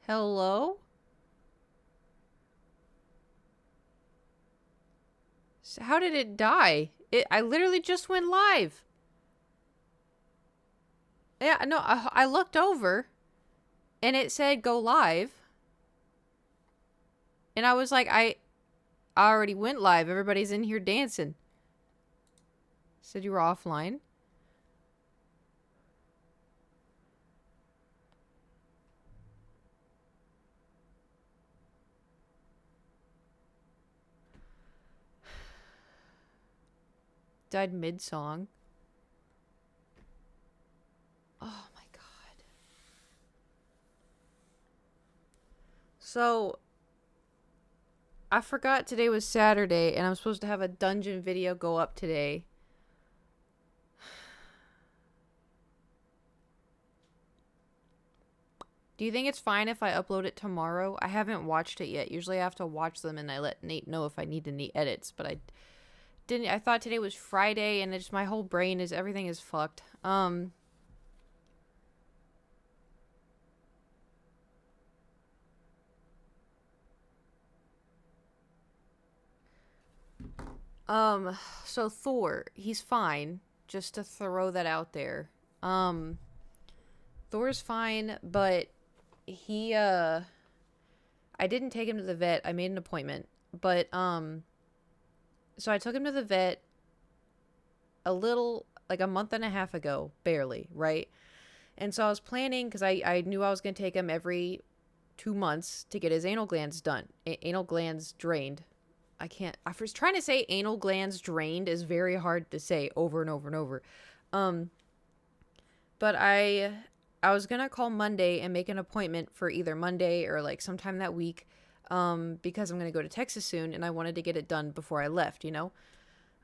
Hello? How did it die? I literally just went live. Yeah, no, I looked over and it said go live. And I was like, I already went live. Everybody's in here dancing. Said you were offline. Died mid song. Oh my god. So, I forgot today was Saturday and I'm supposed to have a dungeon video go up today. Do you think it's fine if I upload it tomorrow? I haven't watched it yet. Usually I have to watch them and I let Nate know if I need any edits, but I didn't. I thought today was Friday and it's my whole brain is everything is fucked. So Thor, he's fine. Just to throw that out there. Um Thor's fine, but he I didn't take him to the vet. I made an appointment. But so I took him to the vet a little like a month and a half ago, barely, right? And so I was planning because I knew I was going to take him every 2 months to get his anal glands done. Anal glands drained. I can't. I was trying to say anal glands drained is very hard to say over and over and over. Um, but I was gonna call Monday and make an appointment for either Monday or like sometime that week, because I'm gonna go to Texas soon and I wanted to get it done before I left.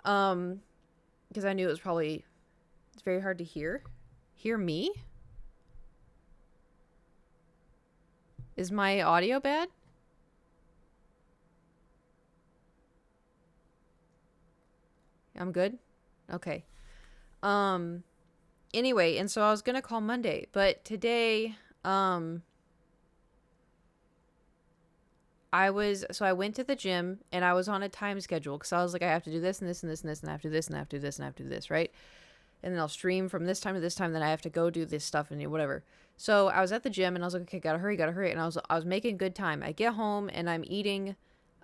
Um, because I knew it was probably it's very hard to hear. Hear me? Is my audio bad? I'm good. Okay. Um. Anyway, and so I was gonna call Monday, but today, I went to the gym and I was on a time schedule because I was like, I have to do this and this and this and this and I have to do this and I have to do this and I have to do this, right? And then I'll stream from this time to this time. Then I have to go do this stuff and whatever. So I was at the gym and I was like, okay, gotta hurry. And I was making good time. I get home and I'm eating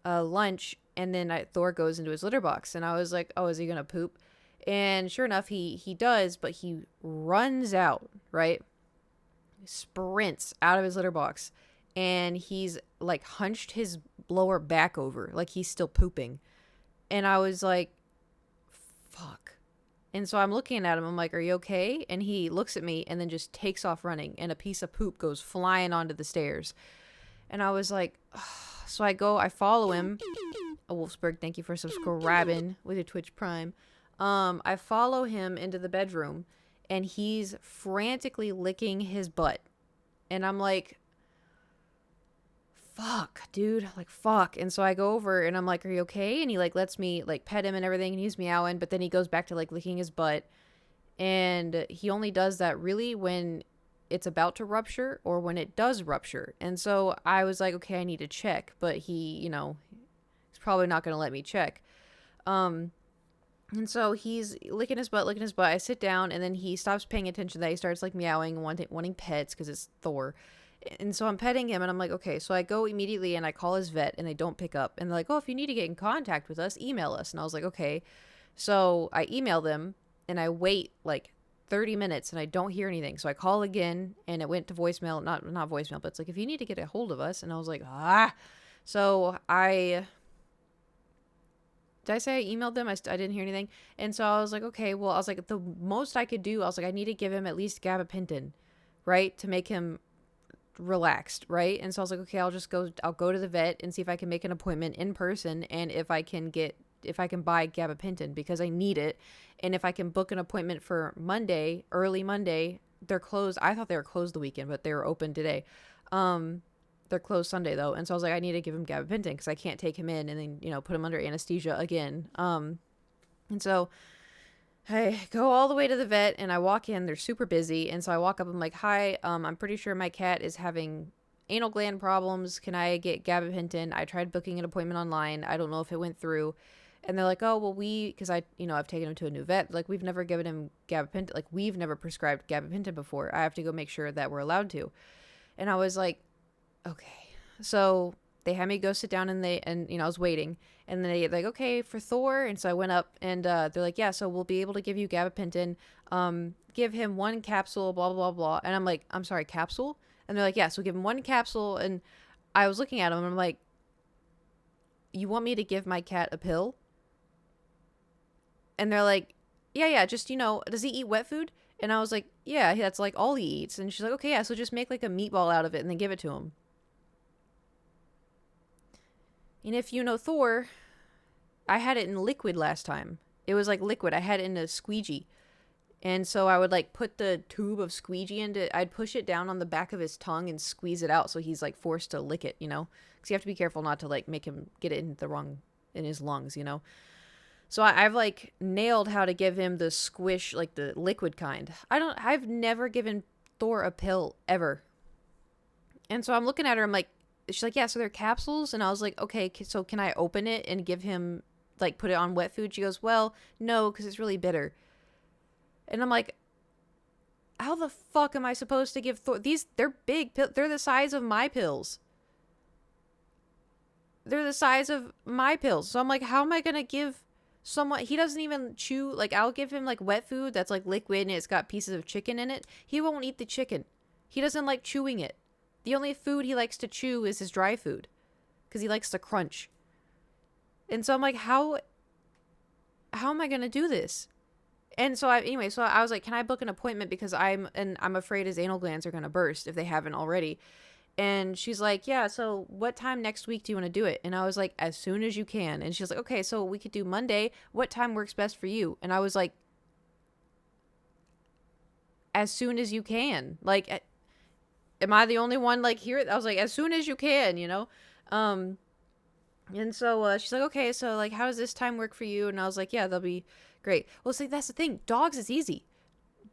lunch, and then Thor goes into his litter box, and I was like, oh, is he gonna poop? And sure enough, he does, but he runs out, right? Sprints out of his litter box, and he's like hunched his lower back over, like he's still pooping. And I was like, fuck. And so I'm looking at him. I'm like, are you okay? And he looks at me and then just takes off running, and a piece of poop goes flying onto the stairs. And I was like, ugh. So I follow him. Oh, Wolfsburg, thank you for subscribing with your Twitch Prime. I follow him into the bedroom, and he's frantically licking his butt. And I'm like, fuck, dude, like, fuck. And so I go over and I'm like, are you okay? And he like lets me like pet him and everything, and he's meowing, but then he goes back to like licking his butt. And he only does that really when it's about to rupture or when it does rupture. And so I was like, okay, I need to check, but he's probably not going to let me check. Um, and so he's licking his butt. I sit down, and then he stops paying attention to that. He starts like meowing and wanting pets because it's Thor. And so I'm petting him, and I'm like, okay. So I go immediately and I call his vet, and they don't pick up. And they're like, oh, if you need to get in contact with us, email us. And I was like, okay. So I email them, and I wait like 30 minutes and I don't hear anything. So I call again, and it went to voicemail. Not voicemail, but it's like, if you need to get a hold of us. And I was like, ah. So did I say I emailed them? I didn't hear anything. And so I was like, okay, well, I was like, the most I could do, I was like, I need to give him at least gabapentin, right? To make him relaxed, right? And so I was like, okay, I'll go to the vet and see if I can make an appointment in person, and if I can buy gabapentin because I need it. And if I can book an appointment for Monday, early Monday, they're closed. I thought they were closed the weekend, but they were open today. They're closed Sunday though. And so I was like, I need to give him gabapentin because I can't take him in and then, put him under anesthesia again. And so I go all the way to the vet and I walk in. They're super busy. And so I walk up. I'm like, hi, I'm pretty sure my cat is having anal gland problems. Can I get gabapentin? I tried booking an appointment online. I don't know if it went through. And they're like, oh, well, because I've taken him to a new vet. Like, we've never given him gabapentin. Like, we've never prescribed gabapentin before. I have to go make sure that we're allowed to. And I was like, okay. So they had me go sit down and I was waiting. And then they like, okay, for Thor. And so I went up and they're like, yeah, so we'll be able to give you gabapentin. Give him 1 capsule, blah, blah, blah. And I'm like, I'm sorry, capsule? And they're like, yeah, so give him 1 capsule. And I was looking at him and I'm like, you want me to give my cat a pill? And they're like, yeah, just, does he eat wet food? And I was like, yeah, that's like all he eats. And she's like, okay, yeah, so just make like a meatball out of it and then give it to him. And if you know Thor, I had it in liquid last time. It was like liquid. I had it in a squeegee. And so I would like put the tube of squeegee I'd push it down on the back of his tongue and squeeze it out so he's like forced to lick it, Because you have to be careful not to like make him get it in his lungs, So I've like nailed how to give him the squish, like the liquid kind. I've never given Thor a pill ever. And so I'm looking at her, I'm like, she's like, yeah, so they're capsules. And I was like, okay, so can I open it and give him, like, put it on wet food? She goes, well, no, because it's really bitter. And I'm like, how the fuck am I supposed to give Thor? They're big pills. They're the size of my pills. They're the size of my pills. So I'm like, how am I going to give someone, he doesn't even chew, like, I'll give him, like, wet food that's, like, liquid and it's got pieces of chicken in it. He won't eat the chicken. He doesn't like chewing it. The only food he likes to chew is his dry food because he likes to crunch. And so I'm like, how am I going to do this? And so I was like, can I book an appointment because I'm afraid his anal glands are going to burst if they haven't already. And she's like, yeah, so what time next week do you want to do it? And I was like, as soon as you can. And she's like, okay, so we could do Monday. What time works best for you? And I was like, as soon as you can. Like, am I the only one like here? I was like, as soon as you can, And so she's like, okay, so like, how does this time work for you? And I was like, yeah, that'll be great. Well, see, that's the thing. Dogs is easy.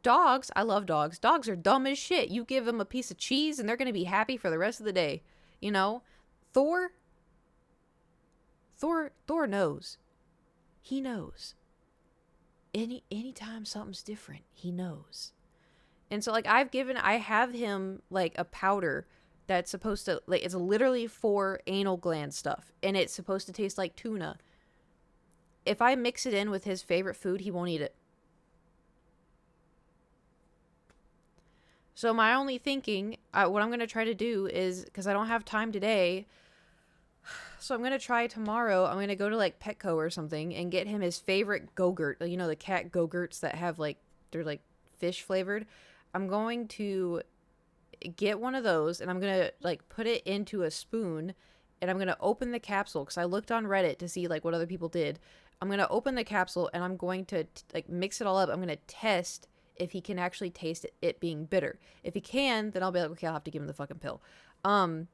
Dogs, I love dogs. Dogs are dumb as shit. You give them a piece of cheese and they're going to be happy for the rest of the day. Thor knows. He knows. Anytime something's different, he knows. And so like I have him like a powder that's supposed to, like, it's literally for anal gland stuff and it's supposed to taste like tuna. If I mix it in with his favorite food, he won't eat it. So my only thinking, what I'm going to try to do is, because I don't have time today, so I'm going to try tomorrow, I'm going to go to like Petco or something and get him his favorite Go-Gurt. The cat Go-Gurts that have like, they're like fish flavored. I'm going to get one of those and I'm going to like put it into a spoon and I'm going to open the capsule because I looked on Reddit to see like what other people did. I'm going to open the capsule and I'm going to like mix it all up. I'm going to test if he can actually taste it being bitter. If he can, then I'll be like, okay, I'll have to give him the fucking pill. And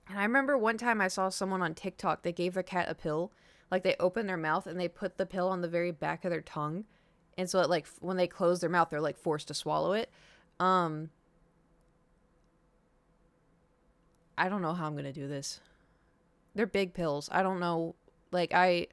I remember one time I saw someone on TikTok that gave their cat a pill. Like they opened their mouth and they put the pill on the very back of their tongue. And so it like when they close their mouth, they're like forced to swallow it. I don't know how I'm going to do this. They're big pills. I don't know. Like I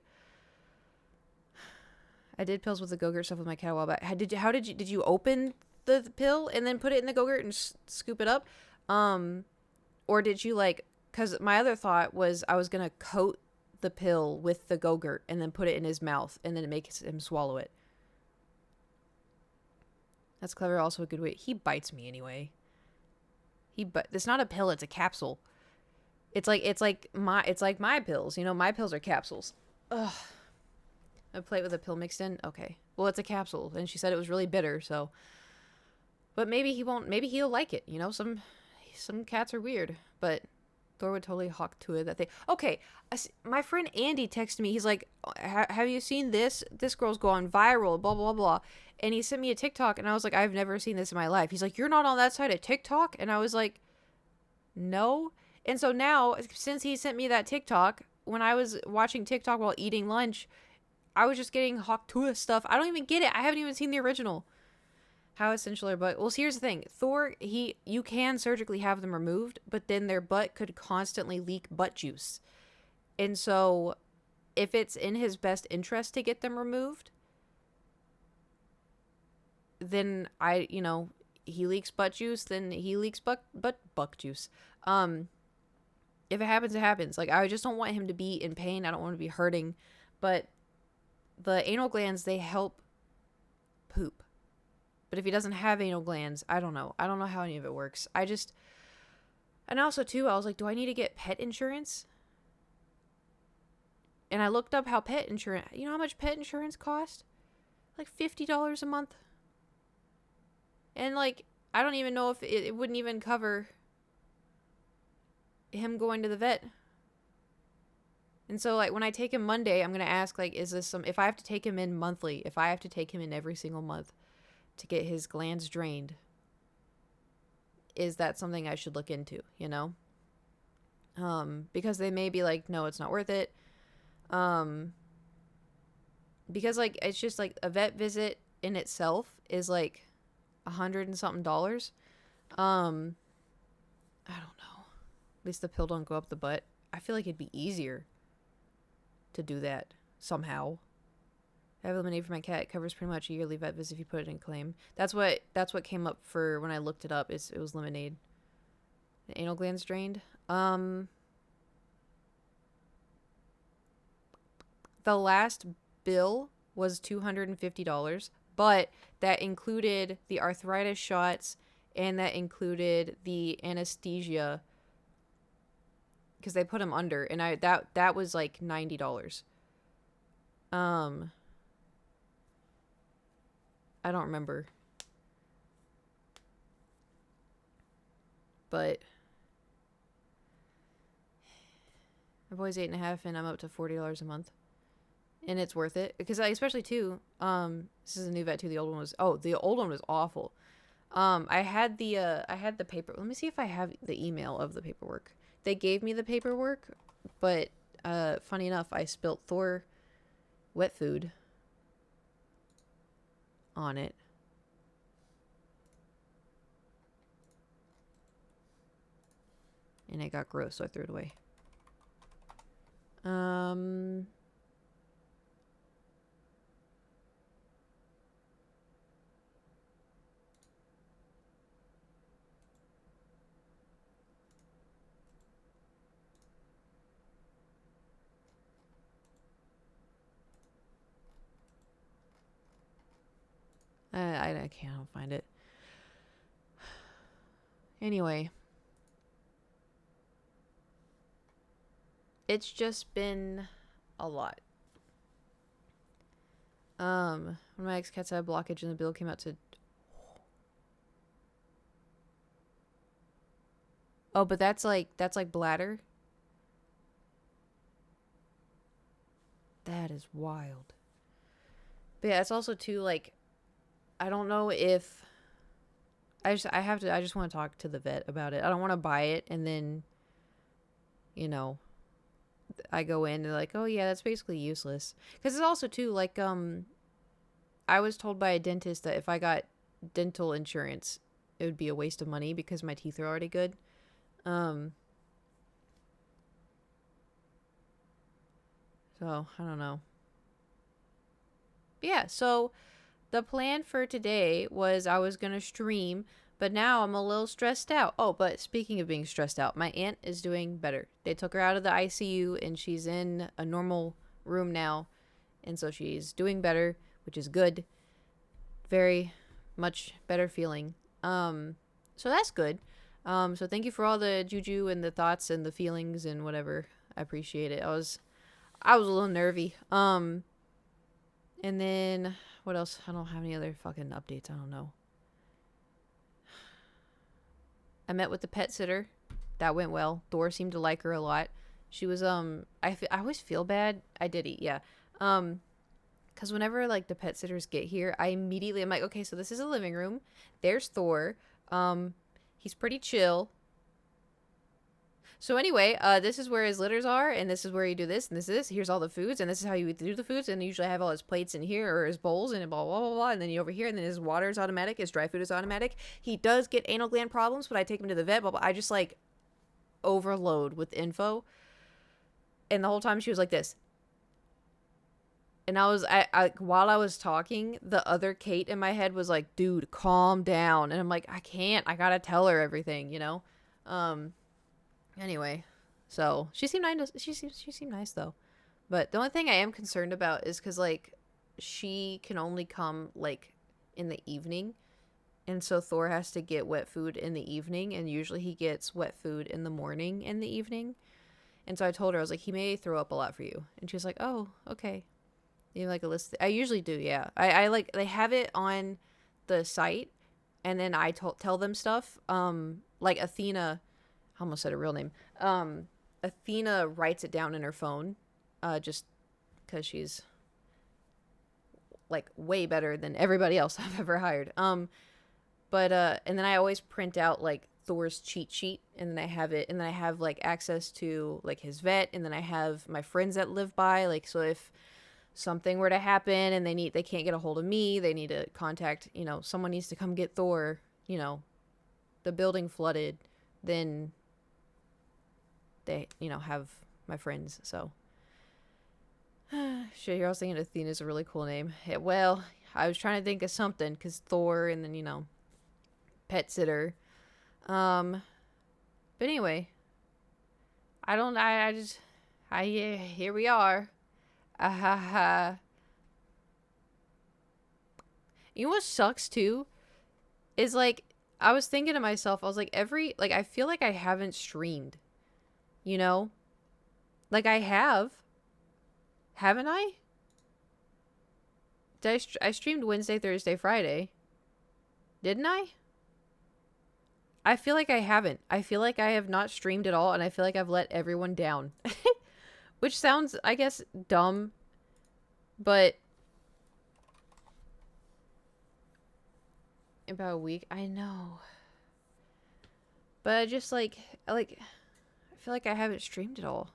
did pills with the Go-Gurt stuff with my cat a while back. Did you open the pill and then put it in the Go-Gurt and scoop it up? Or did you like, cause my other thought was I was going to coat the pill with the Go-Gurt and then put it in his mouth and then it makes him swallow it. That's clever. Also a good way. He bites me anyway. It's not a pill. It's a capsule. It's like my pills. My pills are capsules. Ugh. A plate with a pill mixed in. Okay. Well, it's a capsule, and she said it was really bitter. So, but maybe he won't. Maybe he'll like it. Some cats are weird, but Thor would totally hawk to it. That thing. Okay. My friend Andy texted me. He's like, "Have you seen this? This girl's going viral. Blah blah blah." And he sent me a TikTok, and I was like, "I've never seen this in my life." He's like, "You're not on that side of TikTok?" And I was like, "No." And so now, since he sent me that TikTok, when I was watching TikTok while eating lunch, I was just getting Hawk Tuah stuff. I don't even get it. I haven't even seen the original. How essential are butt? Well, see, here's the thing. Thor, you can surgically have them removed, but then their butt could constantly leak butt juice. And so, if it's in his best interest to get them removed, then he leaks butt juice, then he leaks buck juice. If it happens, it happens. Like, I just don't want him to be in pain. I don't want to be hurting. But the anal glands, they help poop. But if he doesn't have anal glands, I don't know. I don't know how any of it works. And also, too, I was like, do I need to get pet insurance? And I looked up how pet insurance, you know how much pet insurance cost? Like $50 a month. And, like, I don't even know if it wouldn't even cover him going to the vet. And so, like, when I take him Monday, I'm going to ask, like, is this if I have to take him in monthly, if I have to take him in every single month to get his glands drained, is that something I should look into, you know? Because they may be like, no, it's not worth it. Because, like, it's just, like, a vet visit in itself is, like, $100 and something. I don't know. At least the pill don't go up the butt. I feel like it'd be easier to do that somehow. I have lemonade for my cat. It covers pretty much a yearly vet visit if you put it in claim. That's what came up for when I looked it up. It was lemonade. The anal glands drained. The last bill was $250, but that included the arthritis shots and that included the anesthesia because they put him under, and that was like $90. I don't remember, but my boy's 8.5, and I'm up to $40 a month. And it's worth it because especially too, this is a new vet too. The old one was awful. I had the paper. Let me see if I have the email of the paperwork. They gave me the paperwork, but funny enough, I spilt Thor wet food on it. And it got gross, so I threw it away. I can't find it. Anyway. It's just been a lot. When my ex-cats had a blockage and the bill came out to... Oh, but that's like bladder. That is wild. But yeah, it's also too, like, I don't know if I just want to talk to the vet about it. I don't want to buy it and then, you know, I go in and they're like, oh yeah, that's basically useless. Because it's also too, like, I was told by a dentist that if I got dental insurance, it would be a waste of money because my teeth are already good. So I don't know. But yeah, so the plan for today was I was going to stream, but now I'm a little stressed out. Oh, but speaking of being stressed out, my aunt is doing better. They took her out of the ICU and she's in a normal room now. And so she's doing better, which is good. Very much better feeling. So that's good. So thank you for all the juju and the thoughts and the feelings and whatever. I appreciate it. I was a little nervy. And then what else? I don't have any other fucking updates. I don't know. I met with the pet sitter. That went well. Thor seemed to like her a lot. She was I always feel bad. I did eat, yeah. Cuz whenever like the pet sitters get here, I'm like, okay, so this is a living room. There's Thor. He's pretty chill. So anyway, this is where his litters are, and this is where you do this, and this is this. Here's all the foods, and this is how you do the foods. And usually I have all his plates in here or his bowls and blah blah blah blah. And then you over here, and then his water is automatic, his dry food is automatic. He does get anal gland problems, but I take him to the vet. But I just like overload with info, and the whole time she was like this. And I while I was talking, the other Kate in my head was like, dude, calm down. And I'm like, I can't. I gotta tell her everything, you know? Anyway, so she seemed nice. She seemed nice though. But the only thing I am concerned about is because like she can only come like in the evening, and so Thor has to get wet food in the evening, and usually he gets wet food in the morning and the evening. And so I told her, I was like, he may throw up a lot for you, and she was like, oh, okay. You know, like a list. I usually do, yeah. I like they have it on the site, and then I tell them stuff. Like Athena. I almost said her real name. Athena writes it down in her phone, just because she's like way better than everybody else I've ever hired. But and then I always print out like Thor's cheat sheet, and then I have it, and then I have like access to like his vet, and then I have my friends that live by, like, so if something were to happen and they can't get a hold of me, they need to contact, you know, someone needs to come get Thor, you know, the building flooded, then they, you know, have my friends. So shit, I was thinking Athena's a really cool name. Yeah, well, I was trying to think of something because Thor, and then, you know, pet sitter. But anyway, here we are. You know what sucks too is like I was thinking to myself, I was like, I feel like I haven't streamed, you know, like I haven't I? I streamed Wednesday, Thursday, Friday, didn't I? I feel like I haven't. I feel like I have not streamed at all, and I feel like I've let everyone down. Which sounds, I guess, dumb, but about a week, I know. But I just I feel like I haven't streamed at all.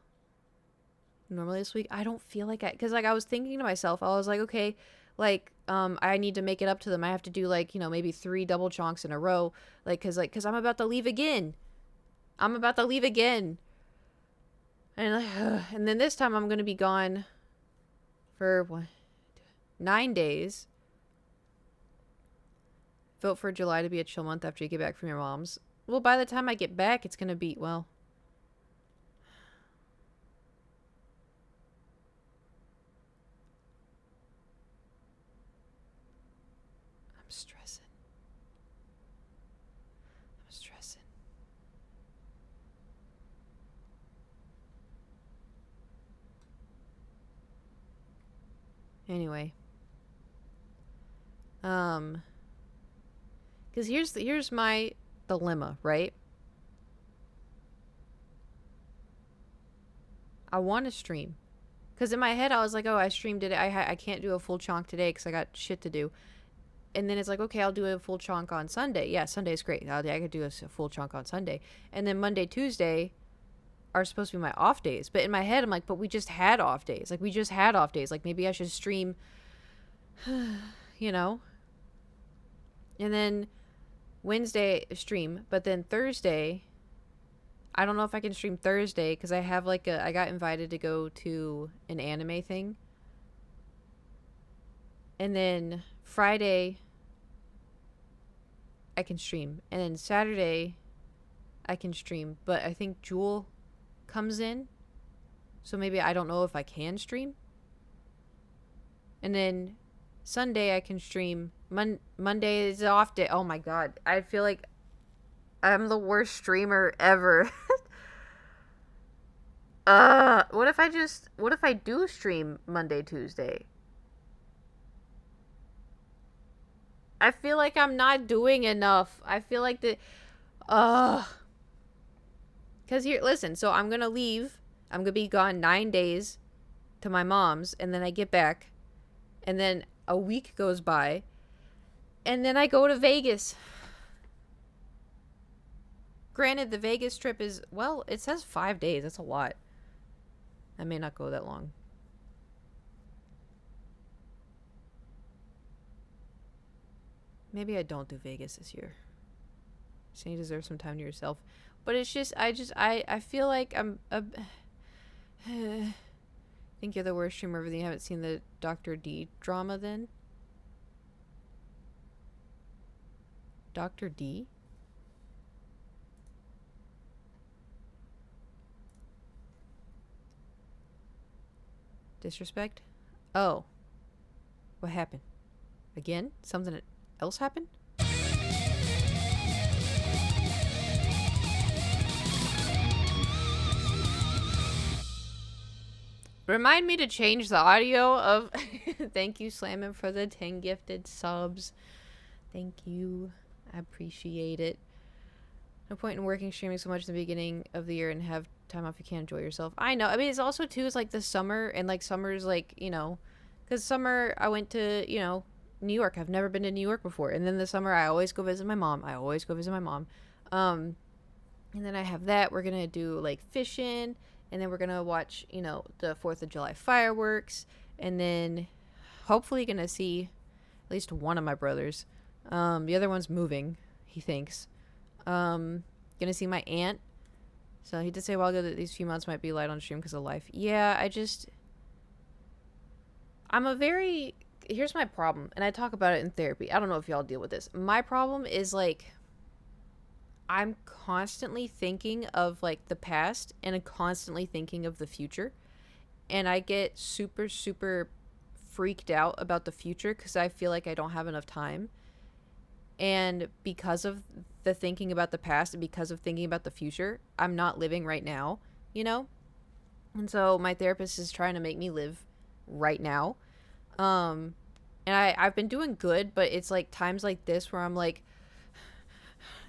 Normally this week, I don't feel like because like I was thinking to myself, I was like, okay, like I need to make it up to them. I have to do like, you know, maybe 3 double chonks in a row, because I'm about to leave again. And and then this time I'm going to be gone for 9 days. Vote for July to be a chill month after you get back from your mom's. Well, by the time I get back, it's going to be, well, I'm stressing. Anyway. Because here's my dilemma, right? I want to stream. Because in my head, I was like, oh, I streamed it. I can't do a full chonk today because I got shit to do. And then it's like, okay, I'll do a full chonk on Sunday. Yeah, Sunday's great. I could do a full chonk on Sunday. And then Monday, Tuesday are supposed to be my off days. But in my head, I'm like, but we just had off days. Like, maybe I should stream, you know? And then Wednesday stream. But then Thursday, I don't know if I can stream Thursday because I have I got invited to go to an anime thing. And then Friday, I can stream. And then Saturday, I can stream. But I think Jewel comes in. So maybe I don't know if I can stream. And then Sunday, I can stream. Monday is off day. Oh my god. I feel like I'm the worst streamer ever. What if I do stream Monday, Tuesday? I feel like I'm not doing enough. I feel like because here, listen, so I'm gonna leave. I'm gonna be gone 9 days to my mom's, and then I get back, and then a week goes by, and then I go to Vegas. Granted, the Vegas trip is, well, it says 5 days. That's a lot. I may not go that long. Maybe I don't do Vegas this year. So you deserve some time to yourself. But it's just, I feel like I think you're the worst streamer ever. You haven't seen the Dr. D drama then? Dr. D? Disrespect? Oh. What happened? Again? Something else happened? Remind me to change the audio of... Thank you, Slammin', for the 10 gifted subs. Thank you. I appreciate it. No point in working streaming so much in the beginning of the year and have time off. You can't enjoy yourself. I know. I mean, it's also, too, it's like the summer. And, like, summer's, like, you know... Because summer, I went to, you know, New York. I've never been to New York before. And then the summer, I always go visit my mom. And then I have that. We're going to do, like, fishing. And then we're going to watch, you know, the 4th of July fireworks. And then hopefully going to see at least one of my brothers. The other one's moving, he thinks. Going to see my aunt. So he did say a while ago that these few months might be light on stream because of life. Yeah, here's my problem. And I talk about it in therapy. I don't know if y'all deal with this. My problem is, like, I'm constantly thinking of, like, the past and I'm constantly thinking of the future. And I get super, super freaked out about the future because I feel like I don't have enough time. And because of the thinking about the past and because of thinking about the future, I'm not living right now, you know? And so my therapist is trying to make me live right now. And I've been doing good, but it's, like, times like this where I'm, like...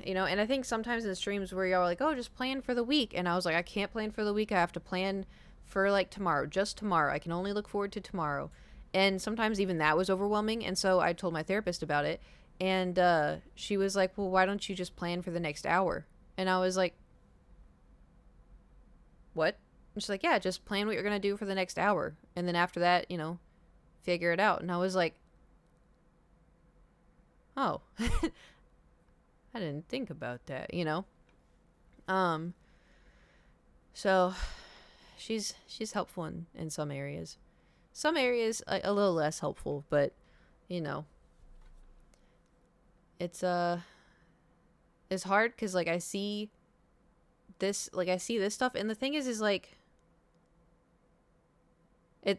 You know, and I think sometimes in the streams where y'all are like, oh, just plan for the week. And I was like, I can't plan for the week. I have to plan for, like, tomorrow. Just tomorrow. I can only look forward to tomorrow. And sometimes even that was overwhelming. And so I told my therapist about it. And she was like, well, why don't you just plan for the next hour? And I was like, what? And she's like, yeah, just plan what you're going to do for the next hour. And then after that, you know, figure it out. And I was like, oh. I didn't think about that, you know? So she's helpful in some areas. Some areas a little less helpful, but, you know. It's hard because, like, I see this stuff, and the thing is like, I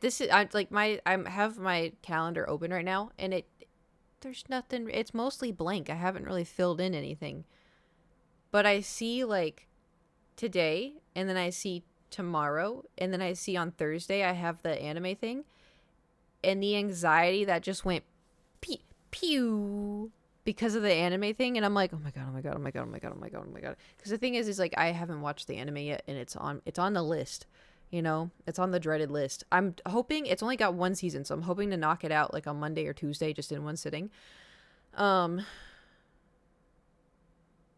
have my calendar open right now, and there's nothing, it's mostly blank. I haven't really filled in anything. But I see, like, today, and then I see tomorrow, and then I see on Thursday I have the anime thing. And the anxiety that just went pew because of the anime thing, and I'm like, oh my god. Because the thing is like, I haven't watched the anime yet, and it's on the list. You know, it's on the dreaded list. I'm hoping, it's only got one season, so I'm hoping to knock it out, like, on Monday or Tuesday, just in one sitting. But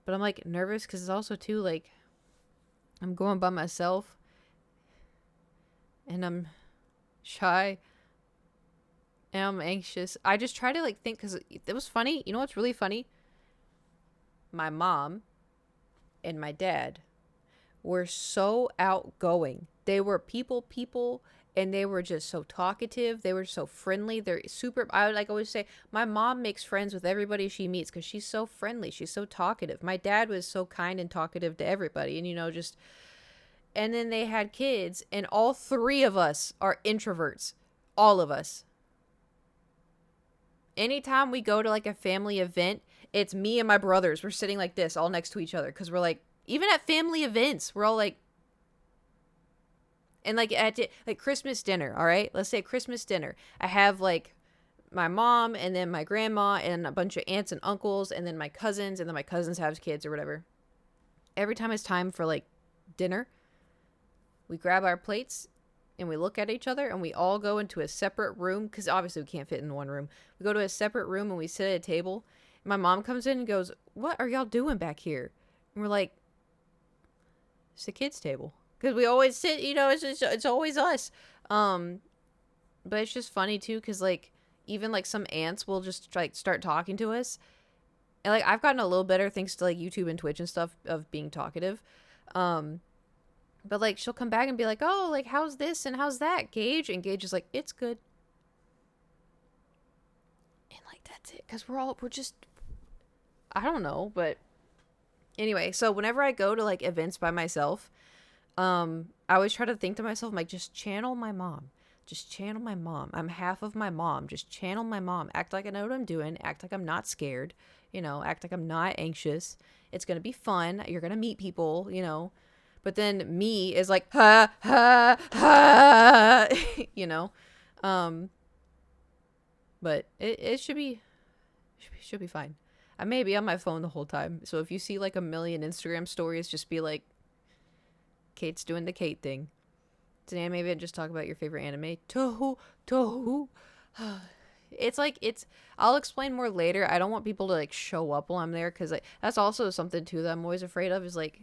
I'm, like, nervous because it's also, too, like, I'm going by myself. And I'm shy. And I'm anxious. I just try to, like, think, because it was funny. You know what's really funny? My mom and my dad were so outgoing. They were people, and they were just so talkative. They were so friendly. They're super, I would, like, always say, my mom makes friends with everybody she meets because she's so friendly. She's so talkative. My dad was so kind and talkative to everybody, and, you know, just, and then they had kids, and all three of us are introverts. All of us. Anytime we go to, like, a family event, it's me and my brothers. We're sitting like this, all next to each other, because we're, like, even at family events, we're all, like, and, like, at, like, Christmas dinner, all right? Let's say Christmas dinner. I have, like, my mom, and then my grandma, and a bunch of aunts and uncles, and then my cousins, and then my cousins have kids or whatever. Every time it's time for, like, dinner, we grab our plates, and we look at each other, and we all go into a separate room, because obviously we can't fit in one room. We go to a separate room, and we sit at a table. And my mom comes in and goes, what are y'all doing back here? And we're like, It's the kids' table. Because we always sit, it's always us. Um, but it's just funny, too, because, like, even, like, some aunts will just, like, start talking to us. And, like, I've gotten a little better thanks to, like, YouTube and Twitch and stuff of being talkative. Um, but, like, she'll come back and be like, oh, like, how's this and how's that, Gage? And Gage is like, it's good. And, like, that's it. Because we're just, I don't know, but anyway. So whenever I go to, like, events by myself, I always try to think to myself, I'm like, just channel my mom. Just channel my mom. I'm half of my mom. Just channel my mom. Act like I know what I'm doing. Act like I'm not scared. Act like I'm not anxious. It's going to be fun. You're going to meet people. But then me is like, ha, ha, ha, But it should be fine. I may be on my phone the whole time. So if you see like a million Instagram stories, just be like, Kate's doing the Kate thing. Today maybe I'd just talk about your favorite anime. Tohu. I'll explain more later. I don't want people to like show up while I'm there, because like that's also something too that I'm always afraid of, is like,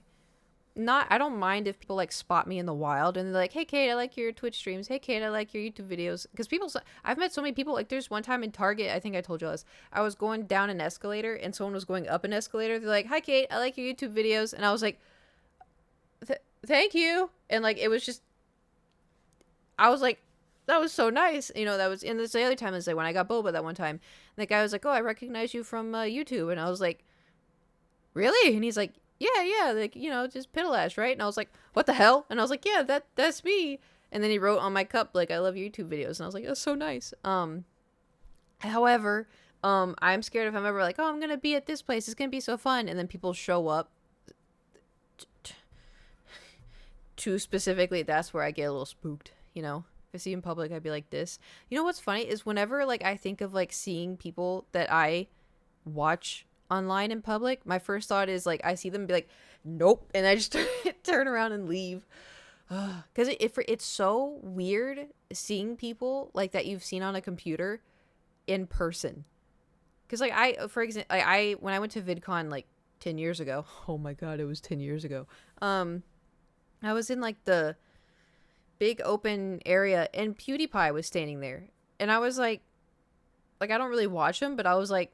I don't mind if people like spot me in the wild and they're like, hey Kate, I like your Twitch streams. Hey Kate, I like your YouTube videos. Because I've met so many people. Like there's one time in Target, I think I told you this, I was going down an escalator and someone was going up an escalator. They're like, hi Kate, I like your YouTube videos. And I was like, thank you. And like, it was just, I was like, that was so nice. That was, and this the other time is like when I got boba that one time. And the guy was like, oh, I recognize you from YouTube. And I was like, really? And he's like, yeah, like, just Piddleash, right? And I was like, what the hell? And I was like, yeah, that's me. And then he wrote on my cup, like, I love your YouTube videos. And I was like, that's so nice. However, I'm scared if I'm ever like, oh, I'm going to be at this place. It's going to be so fun. And then people show up too specifically. That's where I get a little spooked, If I see in public, I'd be like this. What's funny is whenever, like, I think of, like, seeing people that I watch online in public, my first thought is like, I see them and be like, nope, and I just turn around and leave. Because it's so weird seeing people like that you've seen on a computer in person. Because like for example, when I went to VidCon like 10 years ago, oh my god, it was 10 years ago. I was in like the big open area and PewDiePie was standing there, and I was like I don't really watch him, but I was like,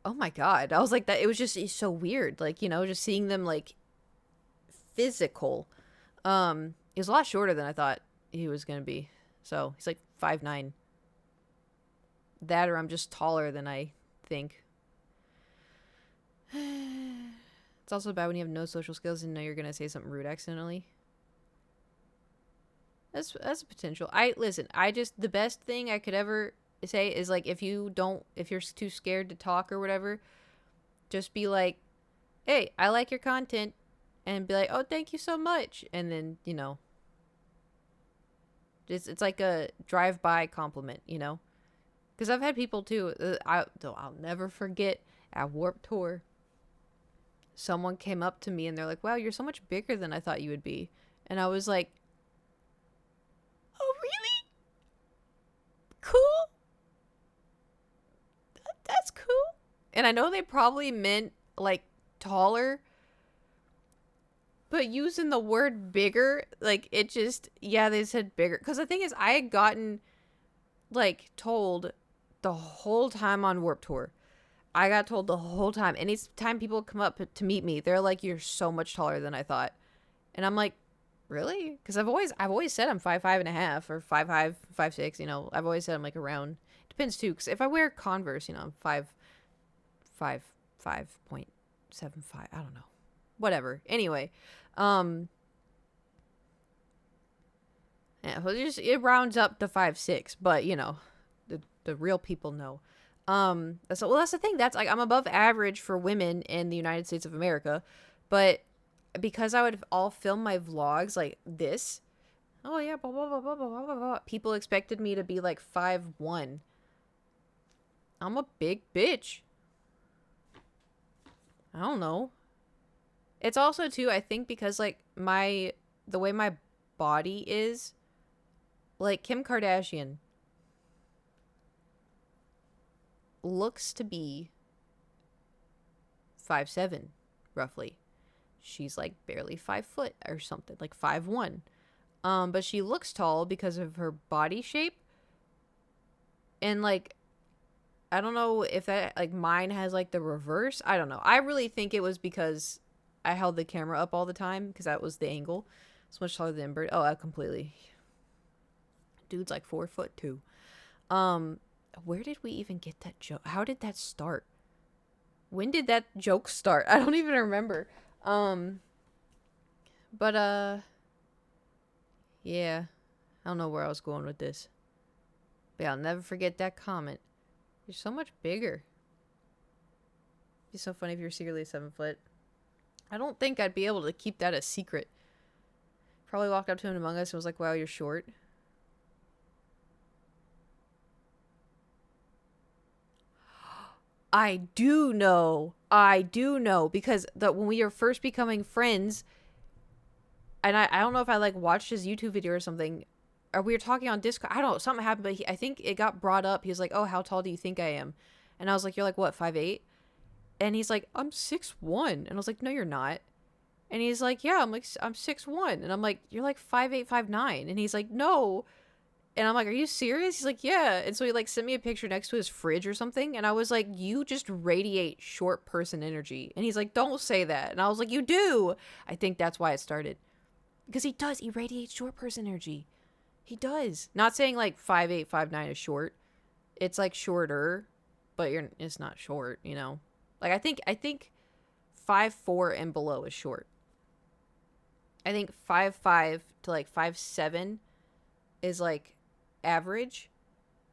oh my god. I was like, that it was just, it's so weird, like, just seeing them like physical. He was a lot shorter than I thought he was gonna be. So he's like 5'9". That, or I'm just taller than I think. It's also bad when you have no social skills and know you're gonna say something rude accidentally. That's a potential. The best thing I could ever say is like, if you're too scared to talk or whatever, just be like, hey, I like your content, and be like, oh, thank you so much. And then, it's like a drive-by compliment, because I've had people too, I'll never forget at Warped Tour, someone came up to me and they're like, wow, you're so much bigger than I thought you would be. And I was like, oh, really? Cool. That's cool. And I know they probably meant like taller, but using the word bigger, like, it just, yeah, they said bigger. Because the thing is, I had gotten like told the whole time on Warped Tour. I got told the whole time. Anytime people come up to meet me, they're like, you're so much taller than I thought. And I'm like, really? Because I've always said I'm 5'5.5" or 5'5", 5'6". I've always said I'm like around. Depends too, because if I wear Converse, I'm 5'5.75". I don't know. Whatever. Anyway, yeah, well, it rounds up to 5'6", but the real people know. That's the thing. That's like, I'm above average for women in the United States of America, but because I would all film my vlogs like this, oh yeah, blah blah blah blah blah blah blah, people expected me to be like 5'1". I'm a big bitch. I don't know. It's also too, I think, because like the way my body is, like Kim Kardashian looks to be 5'7", roughly. she's like barely 5 foot or something, like 5'1". But she looks tall because of her body shape. And like, I don't know if that, like, mine has like the reverse. I don't know. I really think it was because I held the camera up all the time because that was the angle. It's much taller than Bird. Oh, I completely. Dude's like 4'2". Where did we even get that joke? How did that start? When did that joke start? I don't even remember. But yeah, I don't know where I was going with this. But yeah, I'll never forget that comment. You're so much bigger. It'd be so funny if you were secretly 7 foot. I don't think I'd be able to keep that a secret. Probably walked up to him Among Us and was like, wow, you're short. I do know. Because when we were first becoming friends, and I don't know if I like watched his YouTube video or something, or we were talking on Discord. I don't know, something happened, but I think it got brought up. He was like, oh, how tall do you think I am? And I was like, you're like, what, 5'8"? And he's like, I'm 6'1". And I was like, no, you're not. And he's like, yeah, I'm 6'1". And I'm like, you're like 5'8", 5'9". And he's like, no. And I'm like, are you serious? He's like, yeah. And so he like sent me a picture next to his fridge or something. And I was like, you just radiate short person energy. And he's like, don't say that. And I was like, you do. I think that's why it started. Because he does. He radiates short person energy. He does. Not saying like 5'8", 5'9" is short. It's like shorter, but it's not short, you know? Like I think 5'4" and below is short. I think 5'5" to like 5'7" is like average,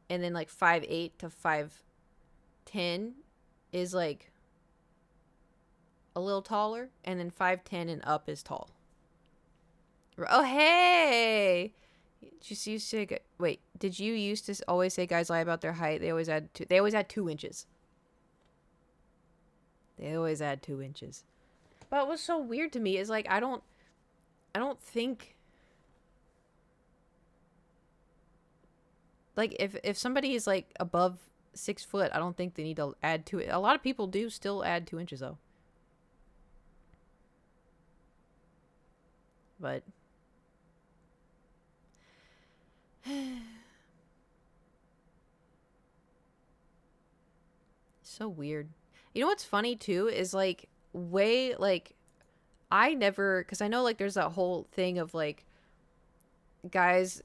and then like 5'8" to 5'10" is like a little taller, and then 5'10" and up is tall. Oh hey, did you say? Wait, did you used to always say guys lie about their height? They always add 2 inches. They always add 2 inches. But what's so weird to me is like I don't think. Like, if somebody is, like, above 6 foot, I don't think they need to add to it. A lot of people do still add 2 inches, though. But. So weird. You know what's funny, too, is, like, I never, because I know, like, there's that whole thing of, like, guys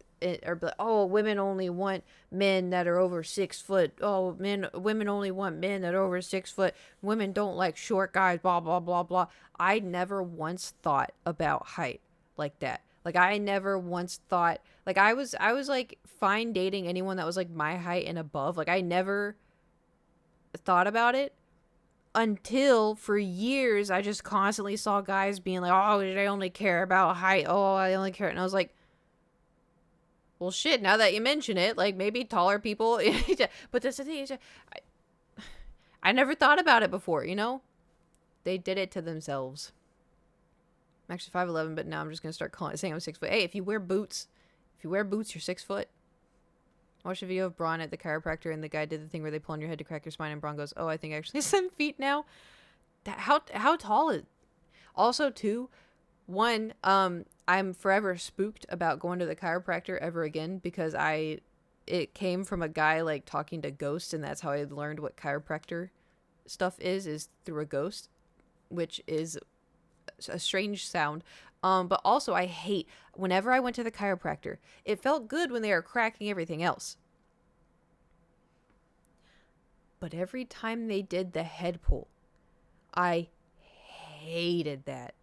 are like, oh, women only want men that are over 6 foot. Oh, women only want men that are over 6 foot. Women don't like short guys, blah, blah, blah, blah. I never once thought about height like that. Like, I never once thought, like, I was like fine dating anyone that was like my height and above. Like, I never thought about it until for years I just constantly saw guys being like, oh, they only care about height. Oh, I only care. And I was like, well, shit, now that you mention it, like, maybe taller people. But that's the thing. I never thought about it before, you know? They did it to themselves. I'm actually 5'11", but now I'm just going to start saying I'm 6 foot. Hey, if you wear boots, you're 6 foot. I watched a video of Braun at the chiropractor, and the guy did the thing where they pull on your head to crack your spine, and Braun goes, oh, I think actually 7 feet now. How tall is... Also, too, one, I'm forever spooked about going to the chiropractor ever again because it came from a guy like talking to ghosts, and that's how I learned what chiropractor stuff is through a ghost, which is a strange sound. But also I hate whenever I went to the chiropractor, it felt good when they were cracking everything else. But every time they did the head pull, I hated that.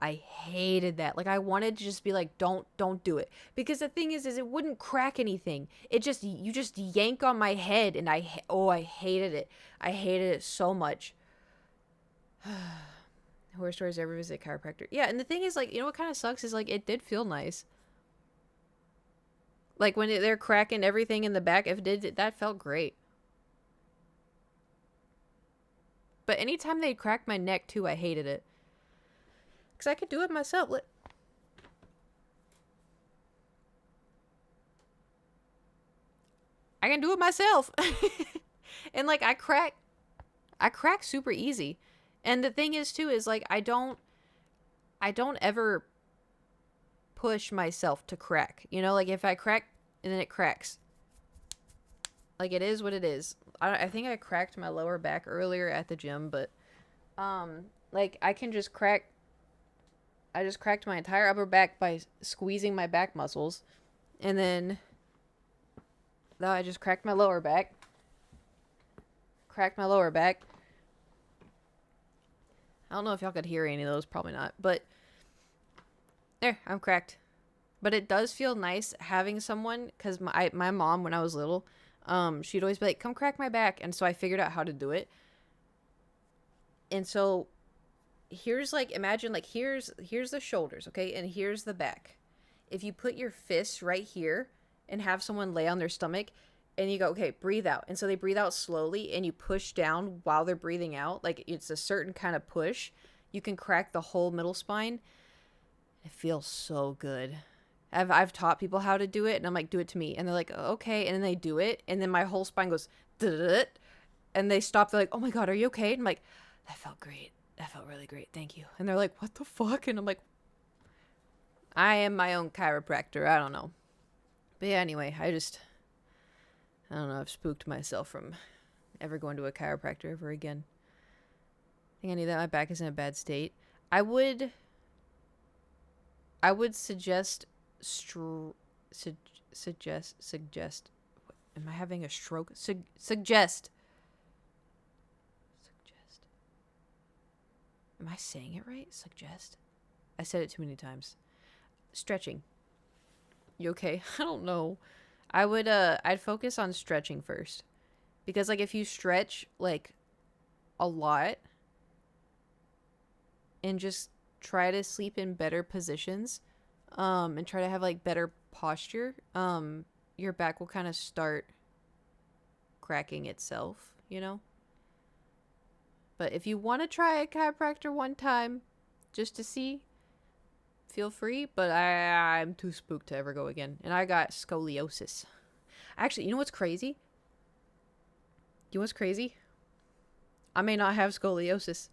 Like, I wanted to just be like, don't do it. Because the thing is it wouldn't crack anything. You just yank on my head, and I hated it. I hated it so much. Horror stories ever visit chiropractor. Yeah, and the thing is, like, you know what kind of sucks is, like, it did feel nice. Like, when they're cracking everything in the back, that felt great. But anytime they cracked my neck, too, I hated it. Because I could do it myself. I can do it myself. And, like, I crack super easy. And the thing is, too, is, like, I don't I don't ever push myself to crack. You know, like if I crack and then it cracks. Like it is what it is. I think I cracked my lower back earlier at the gym, but like I can just crack. I just cracked my entire upper back by squeezing my back muscles, and then now I just cracked my lower back. Cracked my lower back. I don't know if y'all could hear any of those, probably not, but there, I'm cracked. But it does feel nice having someone, because my mom, when I was little, she'd always be like, come crack my back, and so I figured out how to do it. And so here's like, imagine like here's the shoulders, okay, and here's the back. If you put your fists right here and have someone lay on their stomach, and you go, okay, breathe out, and so they breathe out slowly, and you push down while they're breathing out, like it's a certain kind of push, you can crack the whole middle spine. It feels so good. I've taught people how to do it, and I'm like, do it to me, and they're like, okay, and then they do it, and then my whole spine goes, and they stop. They're like, oh my god, are you okay? And I'm like, that felt great. That felt really great. Thank you. And they're like, what the fuck? And I'm like, I am my own chiropractor. I don't know. But yeah, anyway, I don't know. I've spooked myself from ever going to a chiropractor ever again. I think I need that. My back is in a bad state. I would suggest suggest. Am I having a stroke? Suggest. Am I saying it right? Suggest. I said it too many times. Stretching. You okay? I don't know. I'd focus on stretching first. Because like if you stretch like a lot and just try to sleep in better positions, and try to have like better posture, your back will kind of start cracking itself, you know? But if you want to try a chiropractor one time just to see, feel free. But I'm too spooked to ever go again. And I got scoliosis. Actually, you know what's crazy? You know what's crazy? I may not have scoliosis.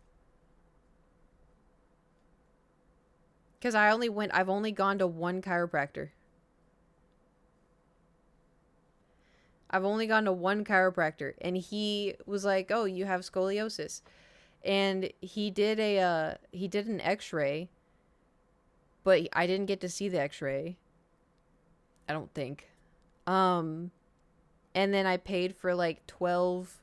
Because I've only gone to one chiropractor. I've only gone to one chiropractor, and he was like, "Oh, you have scoliosis," and he did an X-ray, but I didn't get to see the X-ray. I don't think. And then I paid for like 12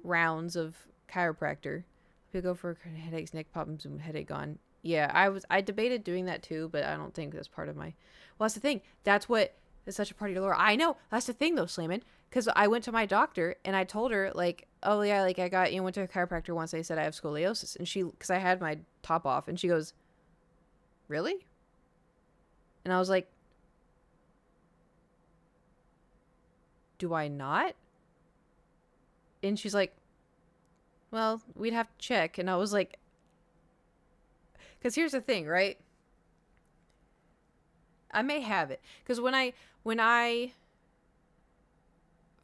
rounds of chiropractor. We go for headaches, neck problems, and headache gone. Yeah, I debated doing that too, but I don't think that's part of my. Well, that's the thing. That's what is such a part of your lore. I know that's the thing though, Slayman. Because I went to my doctor and I told her like, oh yeah, like I got went to a chiropractor once. They said I have scoliosis, and because I had my top off, and she goes, really? And I was like, do I not? And she's like, well, we'd have to check. And I was like, because here's the thing, right? I may have it. Because when I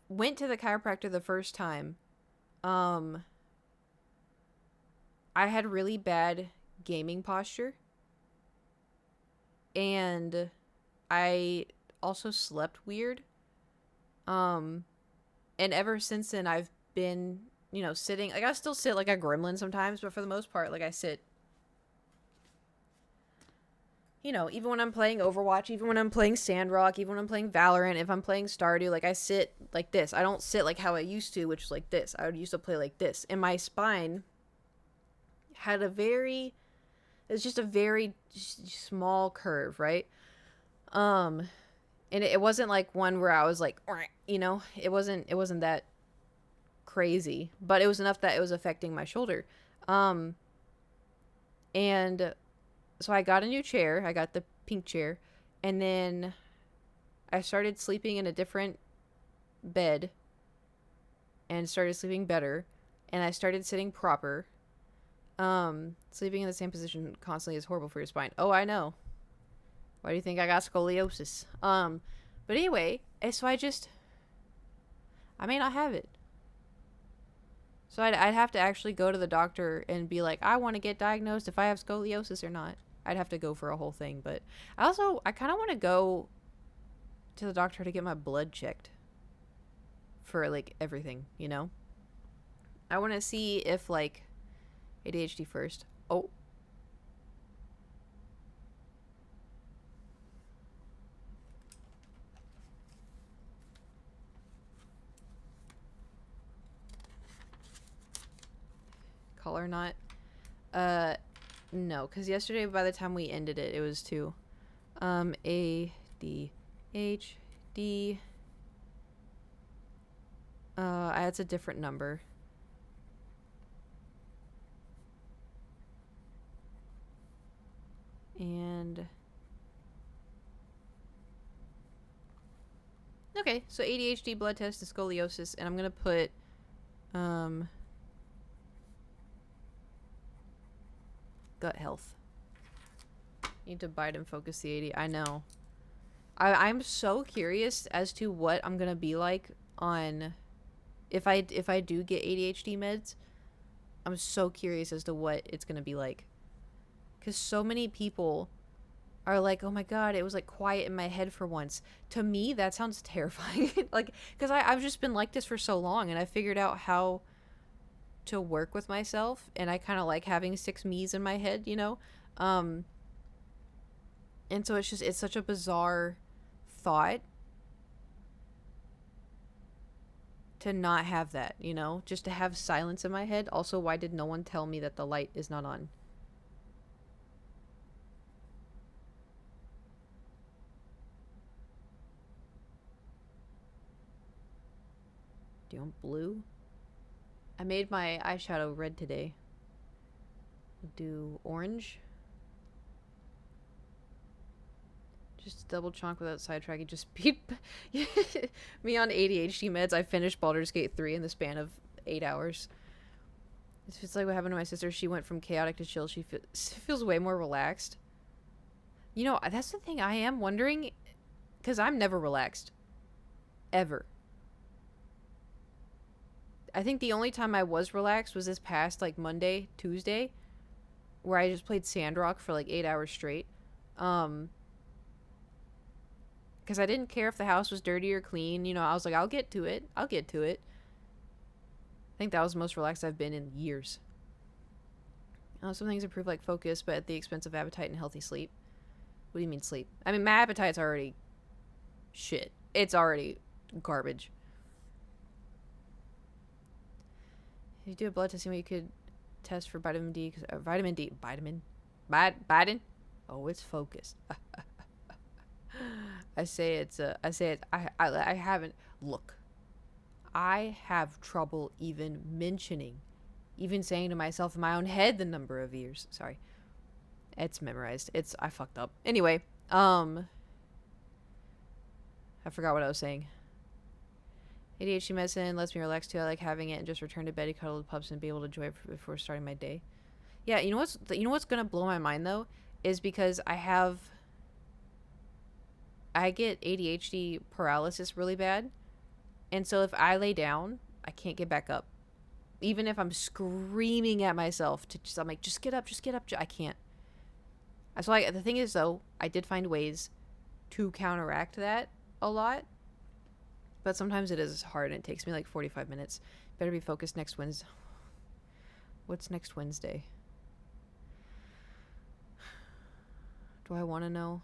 went to the chiropractor the first time, I had really bad gaming posture. And I also slept weird. And ever since then, I've been, sitting. Like, I still sit like a gremlin sometimes, but for the most part, like, I sit. Even when I'm playing Overwatch, even when I'm playing Sandrock, even when I'm playing Valorant, if I'm playing Stardew, like, I sit like this. I don't sit like how I used to, which is like this. I would used to play like this. And my spine had it's just a very small curve, right? And it wasn't like one where I was like, it wasn't that crazy, but it was enough that it was affecting my shoulder. And so I got a new chair. I got the pink chair, and then I started sleeping in a different bed and started sleeping better, and I started sitting proper. Sleeping in the same position constantly is horrible for your spine. Oh, I know. Why do you think I got scoliosis? But anyway, so I may not have it. So I'd have to actually go to the doctor and be like, I want to get diagnosed if I have scoliosis or not. I'd have to go for a whole thing, but I kind of want to go to the doctor to get my blood checked for like everything, you know? I want to see if like ADHD first. Oh. Color not. No, because yesterday by the time we ended it, it was 2. ADHD. That's a different number. And okay, so ADHD blood test and scoliosis, and I'm gonna put gut health. Need to bite and focus the AD. I know. I'm so curious as to what I'm gonna be like on if I do get ADHD meds. I'm so curious as to what it's gonna be like, because so many people are like, oh my god, it was like quiet in my head for once. To me, that sounds terrifying. Like, because I've just been like this for so long, and I figured out how to work with myself, and I kind of like having 6 me's in my head, you know? And so it's such a bizarre thought to not have that, you know? Just to have silence in my head. Also, why did no one tell me that the light is not on? Do you want blue? I made my eyeshadow red today. We'll do orange. Just double chunk without sidetracking. Just beat me on ADHD meds. I finished Baldur's Gate 3 in the span of 8 hours. It's just like what happened to my sister. She went from chaotic to chill. She feels way more relaxed. You know, that's the thing I am wondering, because I'm never relaxed. Ever. I think the only time I was relaxed was this past, like, Monday, Tuesday, where I just played Sandrock for, like, 8 hours straight. Because I didn't care if the house was dirty or clean. You know, I was like, I'll get to it. I think that was the most relaxed I've been in years. Some things improve, like focus, but at the expense of appetite and healthy sleep. What do you mean sleep? I mean, my appetite's already shit. It's already garbage. If you do a blood testing, you could test for vitamin D. Biden? Oh, it's focused. I haven't. Look, I have trouble even saying to myself in my own head the number of years. Sorry. It's memorized. I fucked up. Anyway, I forgot what I was saying. ADHD medicine lets me relax too. I like having it and just return to bed to cuddle the pups and be able to enjoy it before starting my day. Yeah, you know what's gonna blow my mind though is because I get ADHD paralysis really bad. And so if I lay down, I can't get back up. Even if I'm screaming at myself I'm like, just get up. I can't. So the thing is though, I did find ways to counteract that a lot. But sometimes it is hard and it takes me like 45 minutes. Better be focused next Wednesday. What's next Wednesday? Do I want to know?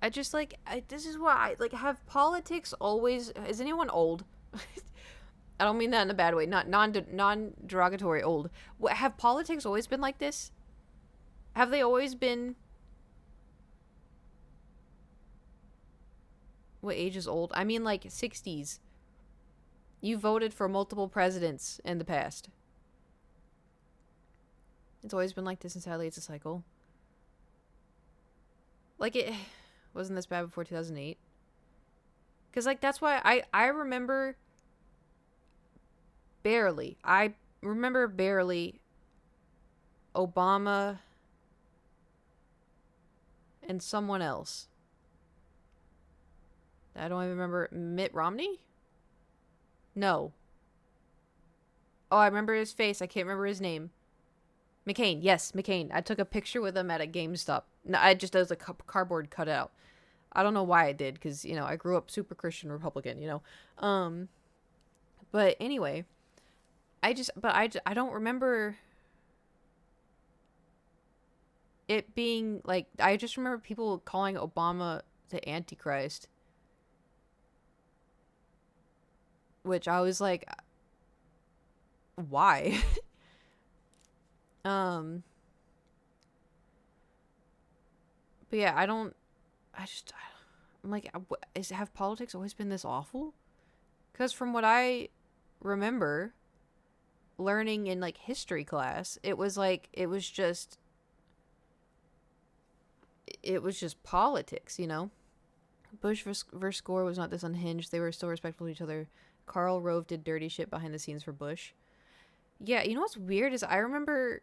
I just this is why have politics always, is anyone old? I don't mean that in a bad way, not non-derogatory old. Have politics always been like this? Have they always been, what age is old? I mean like 60s. You voted for multiple presidents in the past. It's always been like this, and sadly it's a cycle. Like, it wasn't this bad before 2008. Because, like, that's why I remember barely. I remember barely Obama and someone else. I don't even remember. Mitt Romney? No. Oh, I remember his face. I can't remember his name. McCain, yes, McCain. I took a picture with him at a GameStop. No, I just as a cardboard cutout. I don't know why I did, because I grew up super Christian Republican. But anyway, I don't remember it being like, I just remember people calling Obama the Antichrist, which I was like, why? um, but yeah, I'm like, have politics always been this awful? Because from what I remember learning in like history class, it was just politics. Bush versus Gore was not this unhinged. They were still respectful of each other. Karl Rove did dirty shit behind the scenes for Bush. Yeah, you know what's weird is I remember,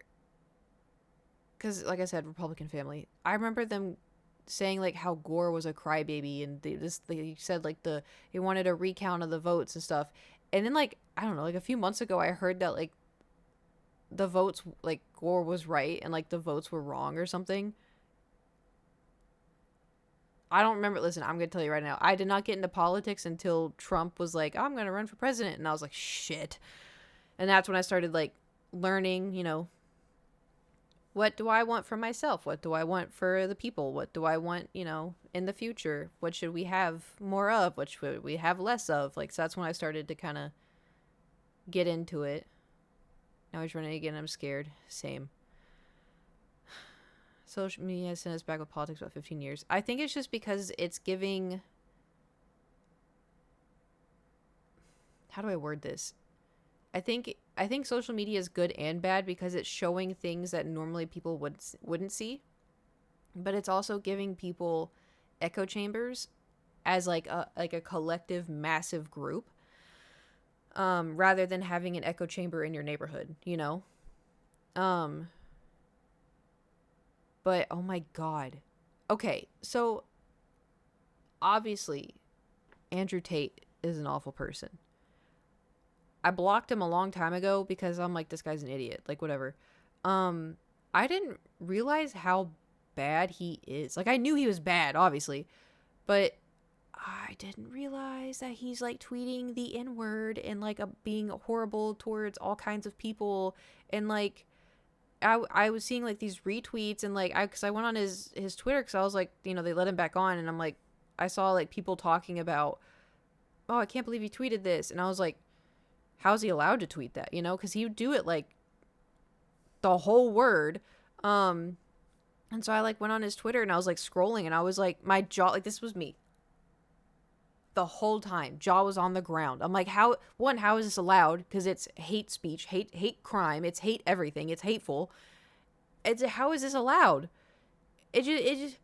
because like I said, Republican family. I remember them saying like how Gore was a crybaby, and they said like he wanted a recount of the votes and stuff. And then like, I don't know, like a few months ago, I heard that like the votes, like Gore was right and like the votes were wrong or something. I don't remember. Listen, I'm going to tell you right now. I did not get into politics until Trump was like, oh, I'm going to run for president. And I was like, shit. And that's when I started like learning, what do I want for myself? What do I want for the people? What do I want, in the future? What should we have more of? What should we have less of? Like, so that's when I started to kind of get into it. Now he's running again. I'm scared. Same. Social media has sent us back with politics about 15 years. I think it's just because it's giving... How do I word this? I think social media is good and bad because it's showing things that normally people wouldn't see. But it's also giving people echo chambers as like a collective massive group, rather than having an echo chamber in your neighborhood, But oh my god. Okay, so obviously Andrew Tate is an awful person. I blocked him a long time ago because I'm like, this guy's an idiot. Like, whatever. I didn't realize how bad he is. Like, I knew he was bad, obviously, but I didn't realize that he's like tweeting the N-word and like being horrible towards all kinds of people. And like, I was seeing like these retweets and like, because I went on his Twitter because I was like, they let him back on, and I'm like, I saw like people talking about, oh, I can't believe he tweeted this. And I was like, how's he allowed to tweet that? Because he would do it like the whole word. And so I like went on his Twitter and I was like scrolling, and I was like, my jaw, like, this was me the whole time. Jaw was on the ground. I'm like, how is this allowed? Because it's hate speech, hate crime. It's hate everything. It's hateful. How is this allowed? But the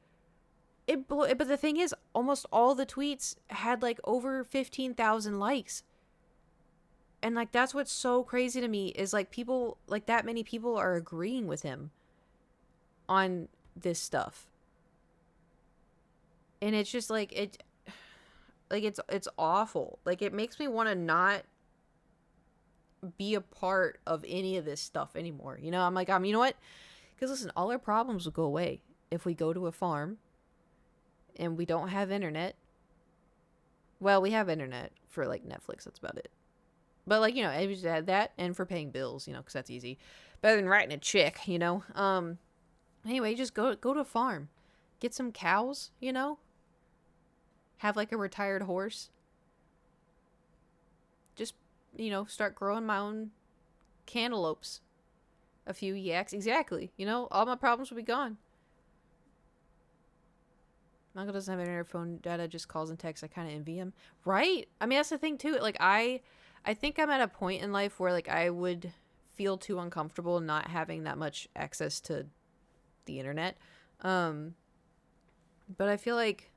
thing is, almost all the tweets had like over 15,000 likes. And like, that's what's so crazy to me is like, people, like, that many people are agreeing with him on this stuff. And it's just like, it's awful. Like, it makes me want to not be a part of any of this stuff anymore. I'm like, you know what? Because listen, all our problems will go away if we go to a farm and we don't have internet. Well, we have internet for like Netflix. That's about it. But like, I just had that, and for paying bills, because that's easy. Better than writing a check, Anyway, just go to a farm. Get some cows, Have like a retired horse. Just, start growing my own cantaloupes. A few yaks. Exactly. All my problems will be gone. My uncle doesn't have internet phone data, just calls and texts. I kind of envy him. Right? I mean, that's the thing too. Like, I think I'm at a point in life where like I would feel too uncomfortable not having that much access to the internet. But I feel like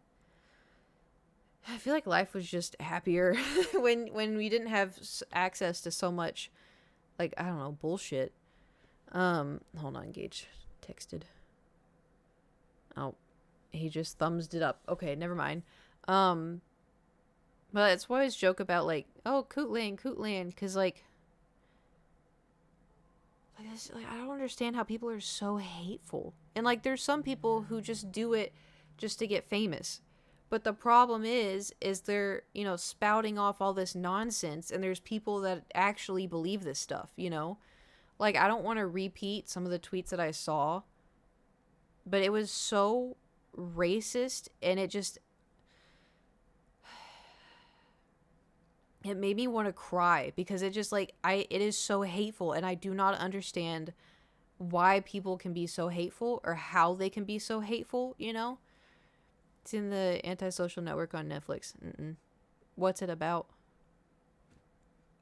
life was just happier when we didn't have access to so much, like, I don't know, bullshit. Hold on, Gage texted. Oh, he just thumbsed it up. Okay, never mind. But it's always joke about like, oh, Cootland, because like, like, I don't understand how people are so hateful. And like, there's some people who just do it just to get famous. But the problem is they're, spouting off all this nonsense, and there's people that actually believe this stuff. Like, I don't want to repeat some of the tweets that I saw, but it was so racist, and it made me want to cry, because it just, like, it is so hateful, and I do not understand why people can be so hateful, or how they can be so hateful. It's in the Antisocial Network on Netflix. What's it about?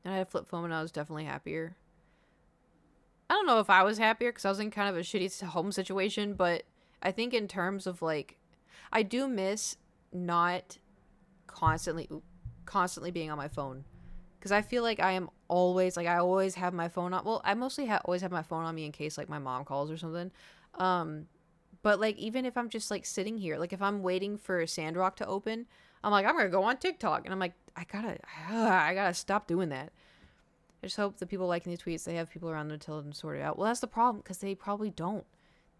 And I had a flip phone, and I was definitely happier. I don't know if I was happier because I was in kind of a shitty home situation, but I think in terms of, like, I do miss not constantly being on my phone, because I feel like I am always, like, I always have my phone on. Well, I mostly always have my phone on me in case, like, my mom calls or something. But, like, even if I'm just, like, sitting here, like, if I'm waiting for Sandrock to open, I'm like, I'm gonna go on TikTok, and I'm like, I gotta stop doing that. I just hope the people liking these tweets, they have people around them to tell them to sort it out. Well, that's the problem, because they probably don't.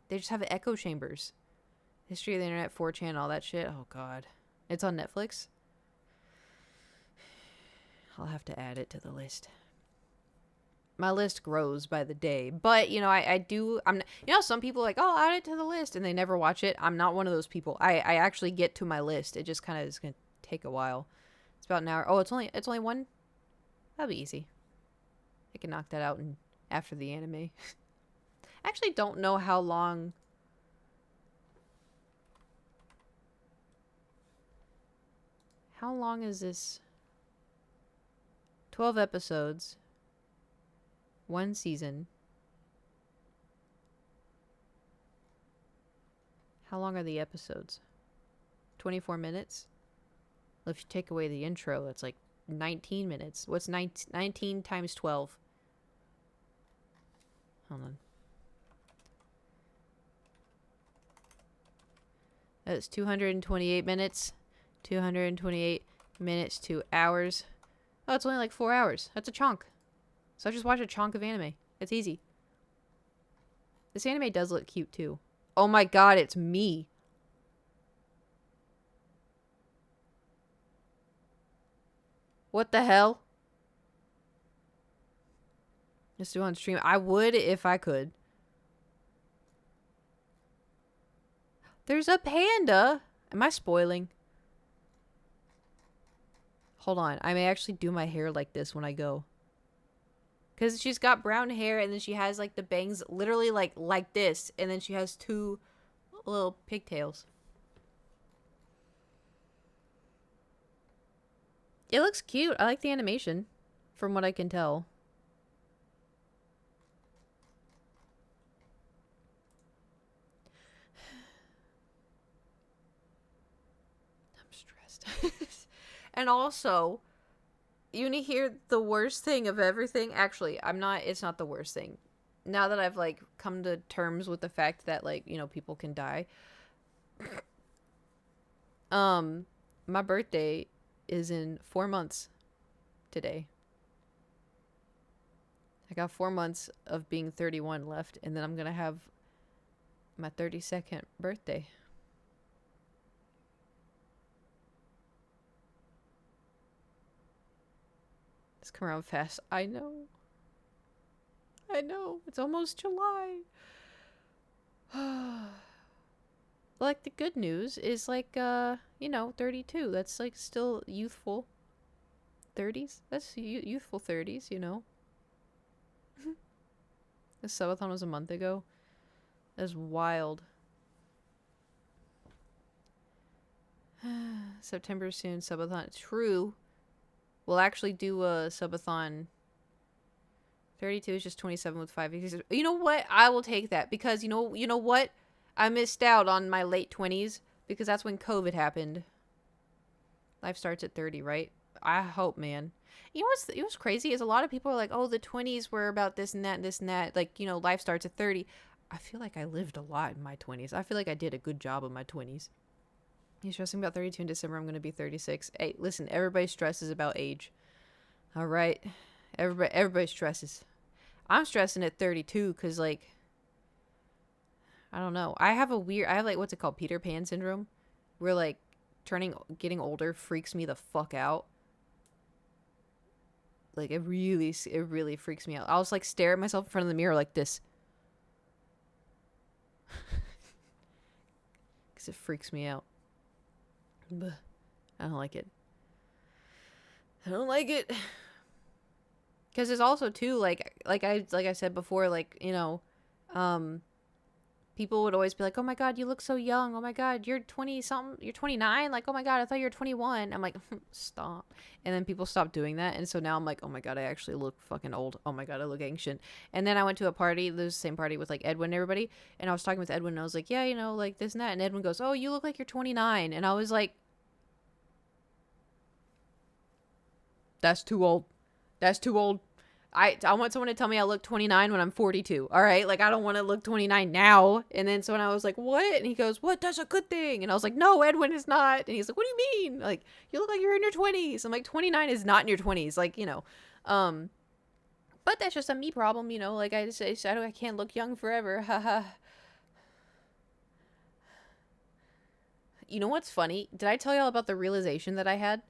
They just have echo chambers. History of the internet, 4chan, all that shit. Oh, God. It's on Netflix. I'll have to add it to the list. My list grows by the day. But, some people are like, oh, add it to the list, and they never watch it. I'm not one of those people. I actually get to my list. It just kind of is going to take a while. It's about an hour. Oh, it's only one? That'll be easy. I can knock that out after the anime. I actually don't know how long. How long is this? 12 episodes. 1 season. How long are the episodes? 24 minutes? Well, if you take away the intro, it's like 19 minutes. What's 19 times 12? Hold on. That's 228 minutes. 228 minutes, 2 hours. Oh, it's only like 4 hours. That's a chunk. So I just watch a chunk of anime. It's easy. This anime does look cute too. Oh my god, it's me. What the hell? Just do on stream. I would if I could. There's a panda. Am I spoiling? Hold on. I may actually do my hair like this when I go. Because she's got brown hair, and then she has, like, the bangs literally like this. And then she has 2 little pigtails. It looks cute. I like the animation, from what I can tell. I'm stressed. And also, you want to hear the worst thing of everything? Actually, it's not the worst thing. Now that I've, like, come to terms with the fact that, like, people can die. My birthday is in 4 months today. I got 4 months of being 31 left, and then I'm gonna have my 32nd birthday. It's come around fast. I know. It's almost July. Like, the good news is, like, 32. That's, like, still youthful. 30s? That's youthful 30s, The subathon was a month ago. That's wild. September soon, subathon. True. We'll actually do a subathon. 32 is just 27 with 5 weeks. You know what? I will take that, because you know what? I missed out on my late 20s, because that's when COVID happened. Life starts at 30, right? I hope, man. What's crazy is a lot of people are like, oh, the 20s were about this and that and this and that. Like, life starts at 30. I feel like I lived a lot in my 20s. I feel like I did a good job in my 20s. You're stressing about 32 in December. I'm going to be 36. Hey, listen, everybody stresses about age. All right? Everybody stresses. I'm stressing at 32 because, like, I don't know. I have like, what's it called? Peter Pan syndrome, where, like, getting older freaks me the fuck out. Like, it really freaks me out. I'll just, like, stare at myself in front of the mirror like this. Because it freaks me out. Blech. I don't like it. I don't like it. Because there's also, too, like I said before, like, you know, people would always be like, oh my God, you look so young. Oh my God, you're 20 something. You're 29. Like, oh my God, I thought you were 21. I'm like, stop. And then people stopped doing that. And so now I'm like, oh my God, I actually look fucking old. Oh my God, I look ancient. And then I went to a party, the same party with like Edwin and everybody. And I was talking with Edwin and I was like, yeah, you know, like this and that. And Edwin goes, oh, you look like you're 29. And I was like, that's too old. That's too old. I want someone to tell me I look 29 when I'm 42. All right. Like, I don't want to look 29 now. And then so when I was like, what? And he goes, what? That's a good thing. And I was like, no, Edwin is not. And he's like, what do you mean? Like, you look like you're in your 20s. I'm like, 29 is not in your 20s. Like, you know, but that's just a me problem, you know, like I can't look young forever. Haha. You know what's funny? Did I tell y'all about the realization that I had?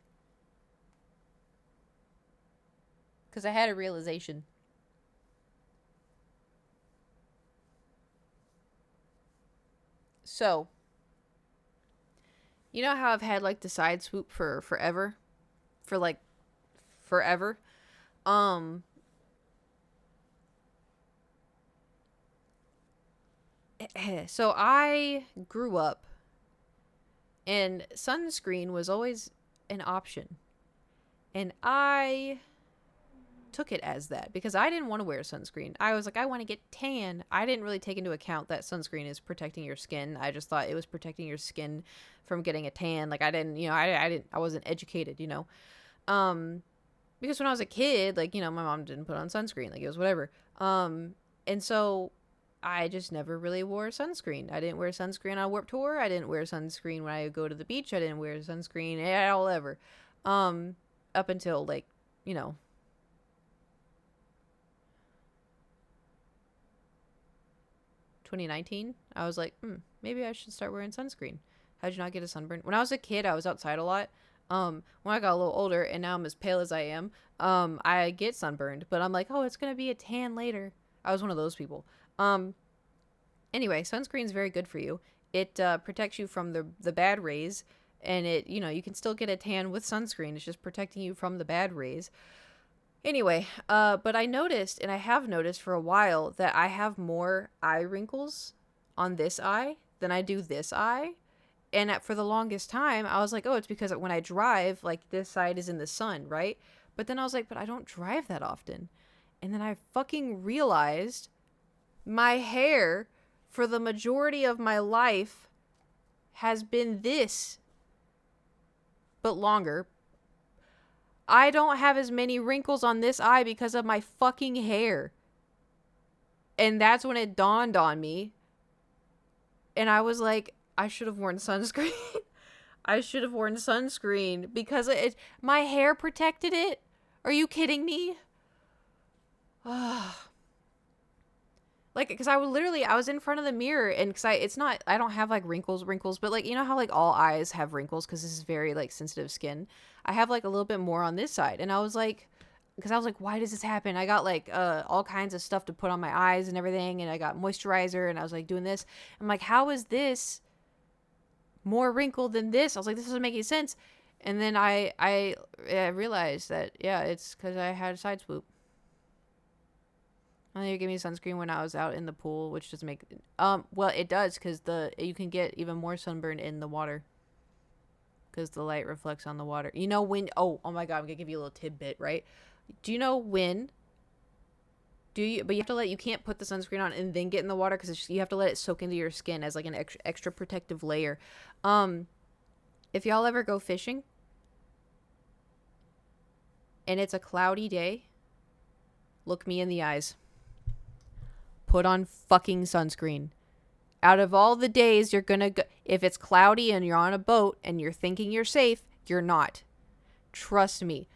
Because I had a realization. So, you know how I've had like the side swoop for forever? For like forever? Um, so I grew up and sunscreen was always an option. And I took it as that because I didn't want to wear sunscreen. I was like, I want to get tan. I didn't really take into account that sunscreen is protecting your skin. I just thought it was protecting your skin from getting a tan. Like, I didn't, you know, I wasn't educated, you know. Because when I was a kid, like, you know, my mom didn't put on sunscreen. Like, it was whatever. And so I just never really wore sunscreen. I didn't wear sunscreen on Warped Tour. I didn't wear sunscreen when I would go to the beach. I didn't wear sunscreen at all ever. Up until, like, you know, 2019, I was like, maybe I should start wearing sunscreen. How'd you not get a sunburn? When I was a kid, I was outside a lot. When I got a little older and now I'm as pale as I am, I get sunburned, but I'm like, oh, it's going to be a tan later. I was one of those people. Anyway, sunscreen is very good for you. It protects you from the bad rays, and it, you know, you can still get a tan with sunscreen. It's just protecting you from the bad rays. Anyway, but I noticed, and I have noticed for a while, that I have more eye wrinkles on this eye than I do this eye. And for the longest time, I was like, oh, it's because when I drive, like, this side is in the sun, right? But then I was like, but I don't drive that often. And then I fucking realized my hair for the majority of my life has been this, but longer. I don't have as many wrinkles on this eye because of my fucking hair. And that's when it dawned on me. And I was like, I should have worn sunscreen. I should have worn sunscreen because my hair protected it. Are you kidding me? Like, because I was in front of the mirror, and because I don't have like wrinkles, but like, you know how like all eyes have wrinkles because this is very like sensitive skin. I have like a little bit more on this side, and I was like, why does this happen? I got like all kinds of stuff to put on my eyes and everything, and I got moisturizer, and I was like doing this. I'm like, how is this more wrinkled than this? I was like, this doesn't make any sense. And then I realized that, yeah, it's because I had a side swoop. And they gave me sunscreen when I was out in the pool, which doesn't make well, it does, because you can get even more sunburn in the water because the light reflects on the water. You know when? Oh my God, I'm gonna give you a little tidbit, right? Do you know when? But you can't put the sunscreen on and then get in the water because you have to let it soak into your skin as like an extra protective layer. If y'all ever go fishing and it's a cloudy day, look me in the eyes. Put on fucking sunscreen. Out of all the days you're gonna go, if it's cloudy and you're on a boat and you're thinking you're safe, you're not. Trust me.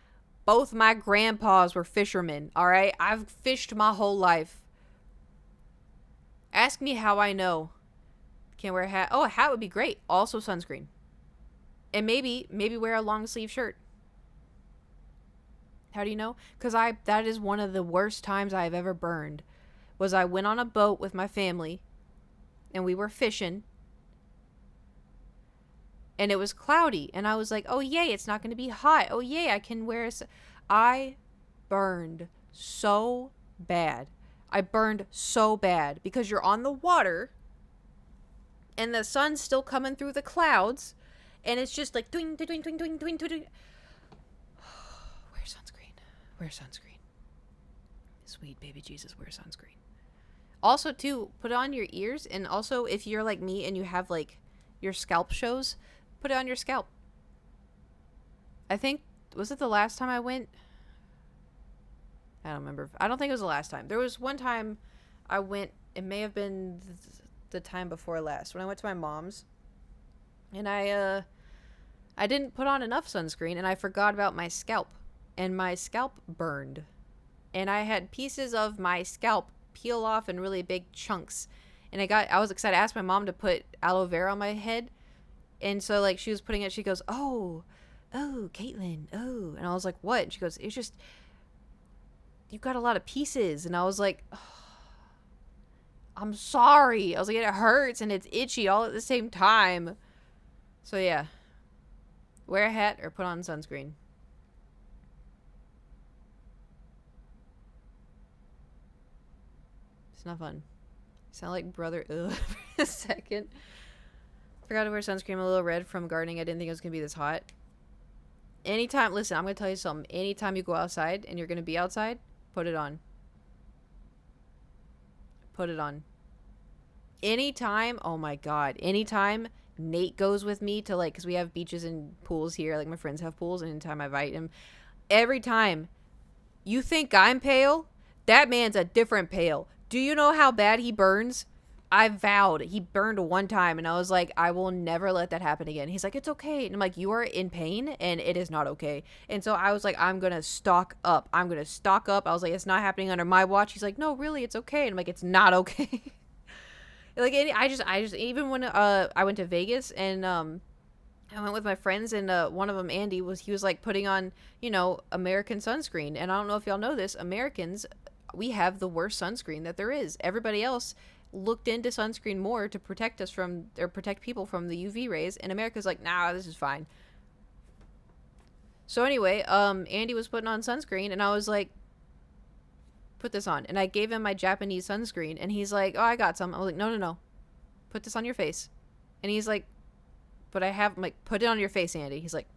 Both my grandpas were fishermen, all right? I've fished my whole life. Ask me how I know. Can't wear a hat. Oh, a hat would be great. Also sunscreen. And maybe wear a long sleeve shirt. How do you know? Because that is one of the worst times I've ever burned. Was I went on a boat with my family and we were fishing and it was cloudy and I was like, oh yay, it's not going to be hot. Oh yay, I can wear I burned so bad. I burned so bad because you're on the water and the sun's still coming through the clouds and it's just like doing. Wear sunscreen. Wear sunscreen. Sweet baby Jesus, wear sunscreen. Also, too, put it on your ears. And also, if you're like me and you have, like, your scalp shows, put it on your scalp. I think, was it the last time I went? I don't remember. I don't think it was the last time. There was one time I went, it may have been the time before last, when I went to my mom's. And I didn't put on enough sunscreen, and I forgot about my scalp. And my scalp burned. And I had pieces of my scalp peel off in really big chunks, and I was excited. I asked my mom to put aloe vera on my head, and so like she was putting it, she goes, oh Caitlin, oh, and I was like, what? And she goes, it's just you've got a lot of pieces. And I was like, oh, I'm sorry. I was like, it hurts and it's itchy all at the same time. So yeah, wear a hat or put on sunscreen. Not fun. Sound like brother for a second. Forgot to wear sunscreen. A little red from gardening. I didn't think it was gonna be this hot. Anytime, listen, I'm gonna tell you something. Anytime you go outside and you're gonna be outside, put it on. Put it on. Anytime, oh my god, anytime Nate goes with me to like, because we have beaches and pools here, like my friends have pools, and anytime I invite him, every time, you think I'm pale? That man's a different pale. Do you know how bad he burns? I vowed. He burned one time, and I was like, I will never let that happen again. He's like, it's okay. And I'm like, you are in pain, and it is not okay. And so I was like, I'm going to stock up. I was like, it's not happening under my watch. He's like, no, really, it's okay. And I'm like, it's not okay. Like, I just, even when I went to Vegas, and I went with my friends, and one of them, Andy, he was like putting on, American sunscreen. And I don't know if y'all know this, Americans, we have the worst sunscreen that there is. Everybody else looked into sunscreen more to protect us from, or protect people from the UV rays, and America's like, nah, this is fine. So anyway, Andy was putting on sunscreen, and I was like, put this on. And I gave him my Japanese sunscreen, and he's like, oh, I got some. I was like, no, put this on your face. And he's like, but I'm like, put it on your face, Andy. He's like,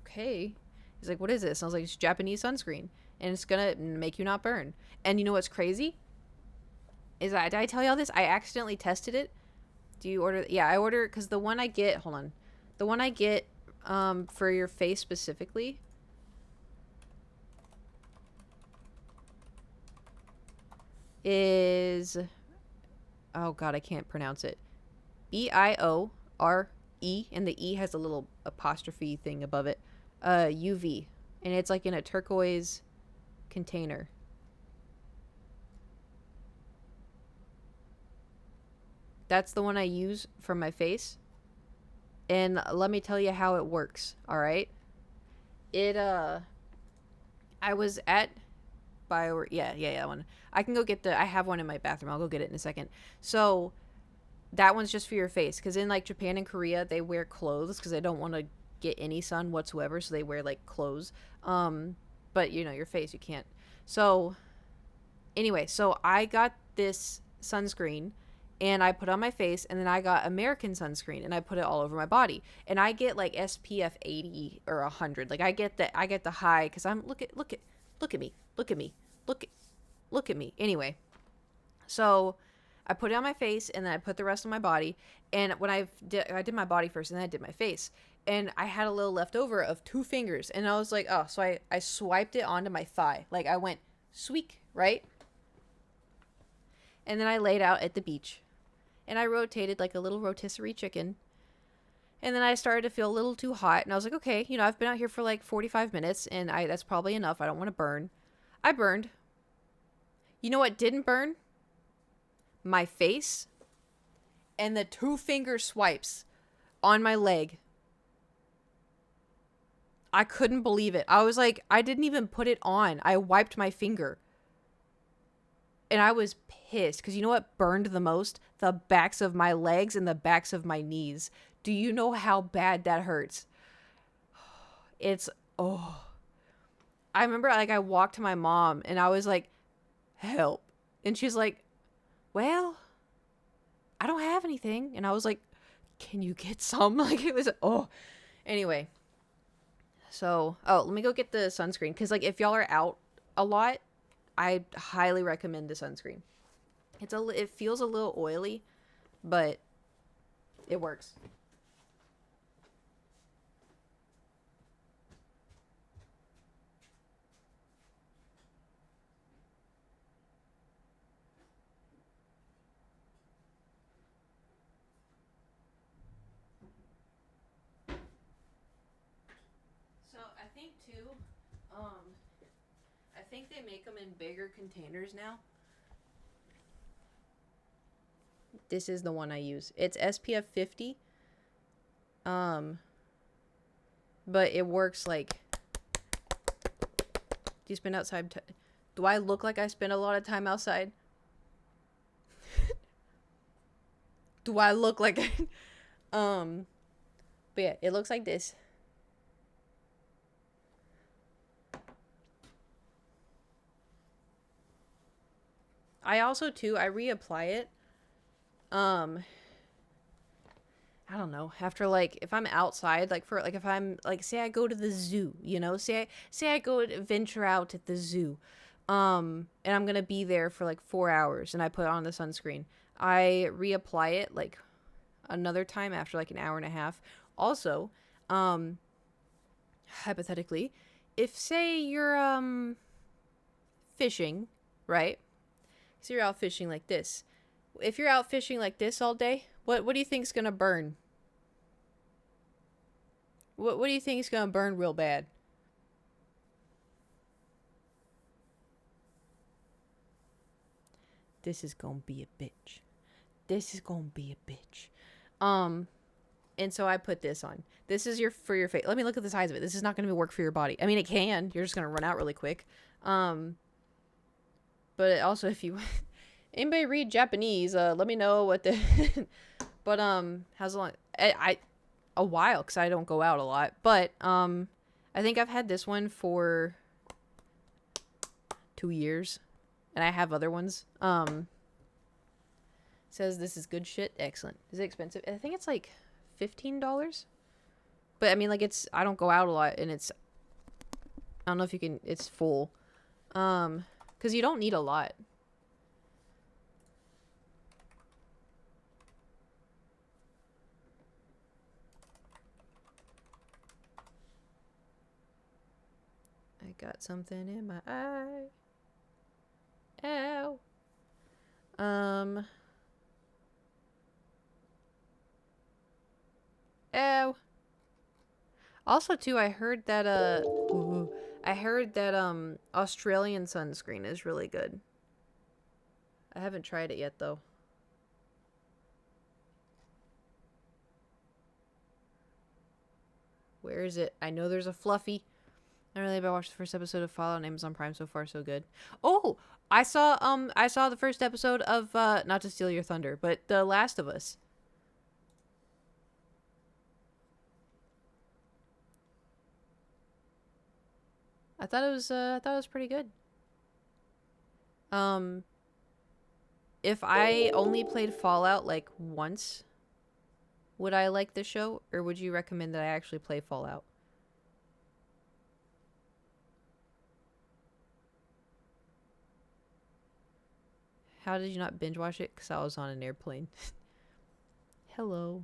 okay. He's like, what is this? And I was like, it's Japanese sunscreen, and it's gonna make you not burn. And you know what's crazy? Did I tell y'all this? I accidentally tested it. Do you order? Yeah, I order, because the one I get, hold on. The one I get for your face specifically is, oh god, I can't pronounce it. BIORE, and the E has a little apostrophe thing above it. UV. And it's like in a turquoise container. That's the one I use for my face. And let me tell you how it works, alright? I was at that one. I can go get I have one in my bathroom. I'll go get it in a second. So, that one's just for your face. Because in, like, Japan and Korea, they wear clothes because they don't want to get any sun whatsoever. So, they wear, like, clothes. But, your face, you can't. So, anyway, so I got this sunscreen, and I put it on my face, and then I got American sunscreen, and I put it all over my body. And I get like SPF 80 or 100. Like I get the high, because I'm look at me. Anyway, so I put it on my face, and then I put the rest on my body. And when I did my body first, and then I did my face, and I had a little left over of 2 fingers, and I was like, oh, so I swiped it onto my thigh. Like I went sweek, right? And then I laid out at the beach. And I rotated like a little rotisserie chicken. And then I started to feel a little too hot, and I was like, okay, you know, I've been out here for like 45 minutes, and that's probably enough. I don't want to burn. I burned. You know what didn't burn? My face and the 2-finger swipes on my leg. I couldn't believe it. I was like, I didn't even put it on. I wiped my finger. And I was pissed because you know what burned the most? The backs of my legs and the backs of my knees. Do you know how bad that hurts? It's, oh. I remember like I walked to my mom and I was like, help. And she's like, well, I don't have anything. And I was like, can you get some? Like it was, oh. Anyway. So, oh, let me go get the sunscreen. Because like if y'all are out a lot, I highly recommend the sunscreen. It feels a little oily, but it works. So I think too, um, I think they make them in bigger containers now. This is the one I use. It's SPF 50. Um, but it works like. Do you spend outside? Do I look like I spend a lot of time outside? Do I look like? um, but yeah, it looks like this. I also too I reapply it. I don't know, after like if I'm outside, like for like if I'm like say I go to the zoo, you know, say I go to venture out at the zoo. And I'm going to be there for like 4 hours and I put on the sunscreen. I reapply it like another time after like an hour and a half. Also, hypothetically, if say you're fishing, right? So you're out fishing like this. If you're out fishing like this all day, what do you think's gonna burn? What do you think is gonna burn real bad? This is gonna be a bitch. This is gonna be a bitch. Um, and so I put this on. This is for your face. Let me look at the size of it. This is not gonna work for your body. I mean, it can. You're just gonna run out really quick. Um, but also if you anybody read Japanese, let me know what the. But how's long? I a while because I don't go out a lot. But I think I've had this one for 2 years, and I have other ones. Says this is good shit. Excellent. Is it expensive? I think it's like $15. But I mean, like I don't go out a lot, and I don't know if you can. It's full. Because you don't need a lot. I got something in my eye. Ow. Ow. Also, too, I heard that Australian sunscreen is really good. I haven't tried it yet though. Where is it? I know there's a fluffy. I really about watched the first episode of Fallout on Amazon Prime. So far so good. Oh, I saw the first episode of not to steal your thunder, but The Last of Us. I thought it was pretty good. If I only played Fallout like once, would I like the show, or would you recommend that I actually play Fallout? How did you not binge watch it? Because I was on an airplane. Hello.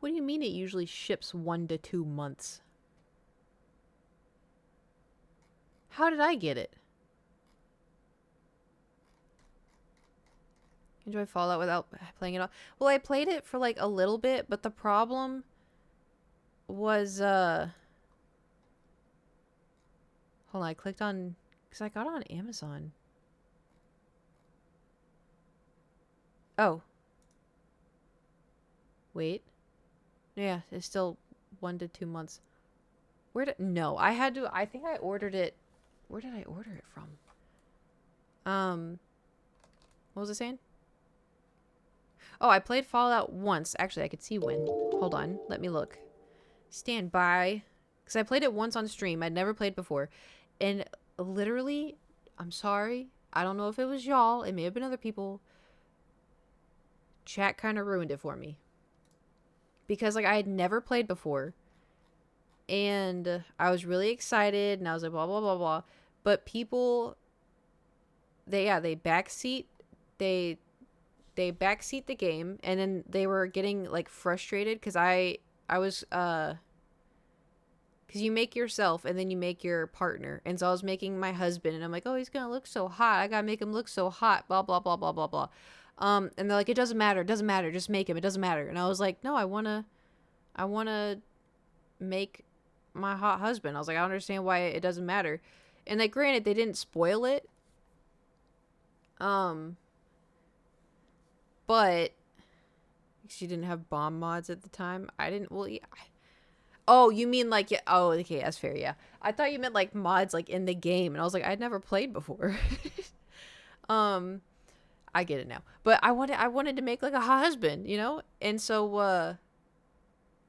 What do you mean it usually ships 1 to 2 months? How did I get it? Enjoy Fallout without playing it all. Well, I played it for like a little bit, but the problem was hold on, I clicked on because I got it on Amazon. Oh. Wait. Yeah, it's still 1 to 2 months. No, I had to I think I ordered it. Where did I order it from? What was it saying? Oh, I played Fallout once. Actually, I could see when. Hold on, let me look. Stand by. Because I played it once on stream. I'd never played before. And literally, I'm sorry. I don't know if it was y'all. It may have been other people. Chat kind of ruined it for me. Because, like, I had never played before. And I was really excited. And I was like, blah, blah, blah, blah. But people, they backseat. They backseat the game. And then they were getting, like, frustrated. Because I was, because you make yourself and then you make your partner. And so I was making my husband and I'm like, oh, he's going to look so hot. I got to make him look so hot. Blah, blah, blah, blah, blah, blah. And they're like, it doesn't matter. It doesn't matter. Just make him. It doesn't matter. And I was like, no, I want to make my hot husband. I was like, I don't understand why it doesn't matter. And like, granted, they didn't spoil it. But she didn't have bomb mods at the time. I didn't, well, yeah. Oh, you mean like, yeah. Oh, okay, that's fair, yeah. I thought you meant like mods like in the game, and I was like, I'd never played before. I get it now. But I wanted to make like a hot husband, you know? And so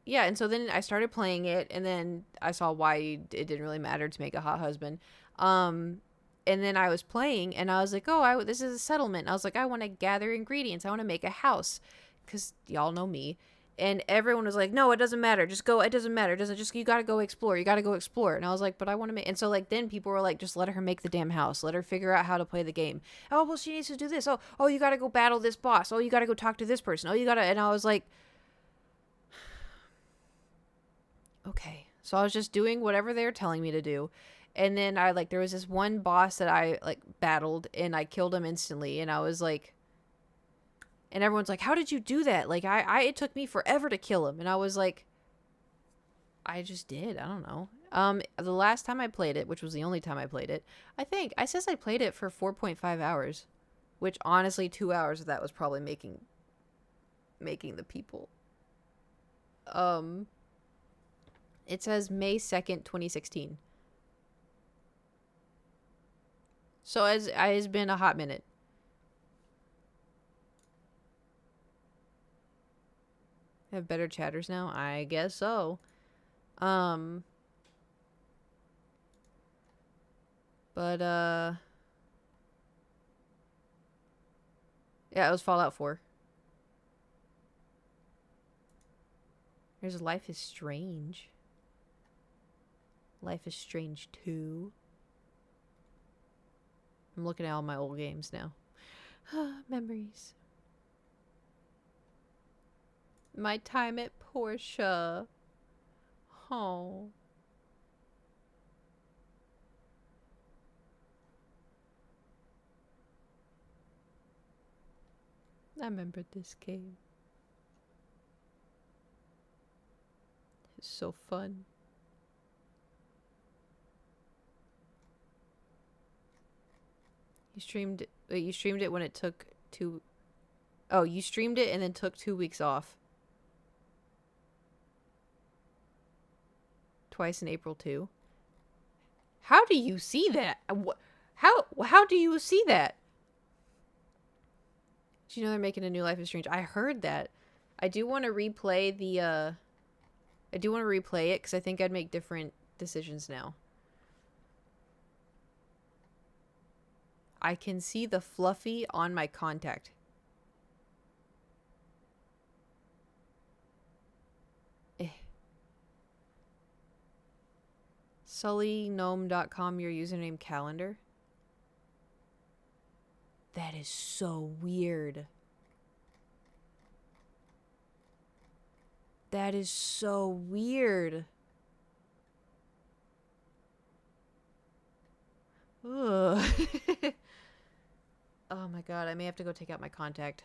yeah, and so then I started playing it, and then I saw why it didn't really matter to make a hot husband. And then I was playing, and I was like, oh, this is a settlement. I was like, I want to gather ingredients. I want to make a house, because y'all know me. And everyone was like, no, it doesn't matter. Just go. It doesn't matter. It doesn't just, you got to go explore. You got to go explore. And I was like, but I want to make, and so like, then people were like, just let her make the damn house. Let her figure out how to play the game. Oh, well, she needs to do this. Oh, you got to go battle this boss. Oh, you got to go talk to this person. Oh, you got to, and I was like, okay. So I was just doing whatever they were telling me to do. And then there was this one boss that I like battled and I killed him instantly. And I was like, and everyone's like, how did you do that? Like, it took me forever to kill him. And I was like, I just did. I don't know. The last time I played it, which was the only time I played it, I says I played it for 4.5 hours, which honestly 2 hours of that was probably making the people. It says May 2nd, 2016. So it's been a hot minute. Have better chatters now? I guess so. But yeah, it was Fallout 4. There's Life is Strange. Life is Strange 2. I'm looking at all my old games now. Memories. My time at Porsche. Oh. I remember this game. It's so fun. You streamed it when it took 2. Oh, you streamed it and then took 2 weeks off. Twice in April too. How do you see that? How do you see that? Do you know they're making a new Life is Strange? I heard that. I do want to replay the I do want to replay it because I think I'd make different decisions now. I can see the Fluffy on my contact. SullyGnome.com, your username calendar. That is so weird. That is so weird. Ugh. Oh my god, I may have to go take out my contact.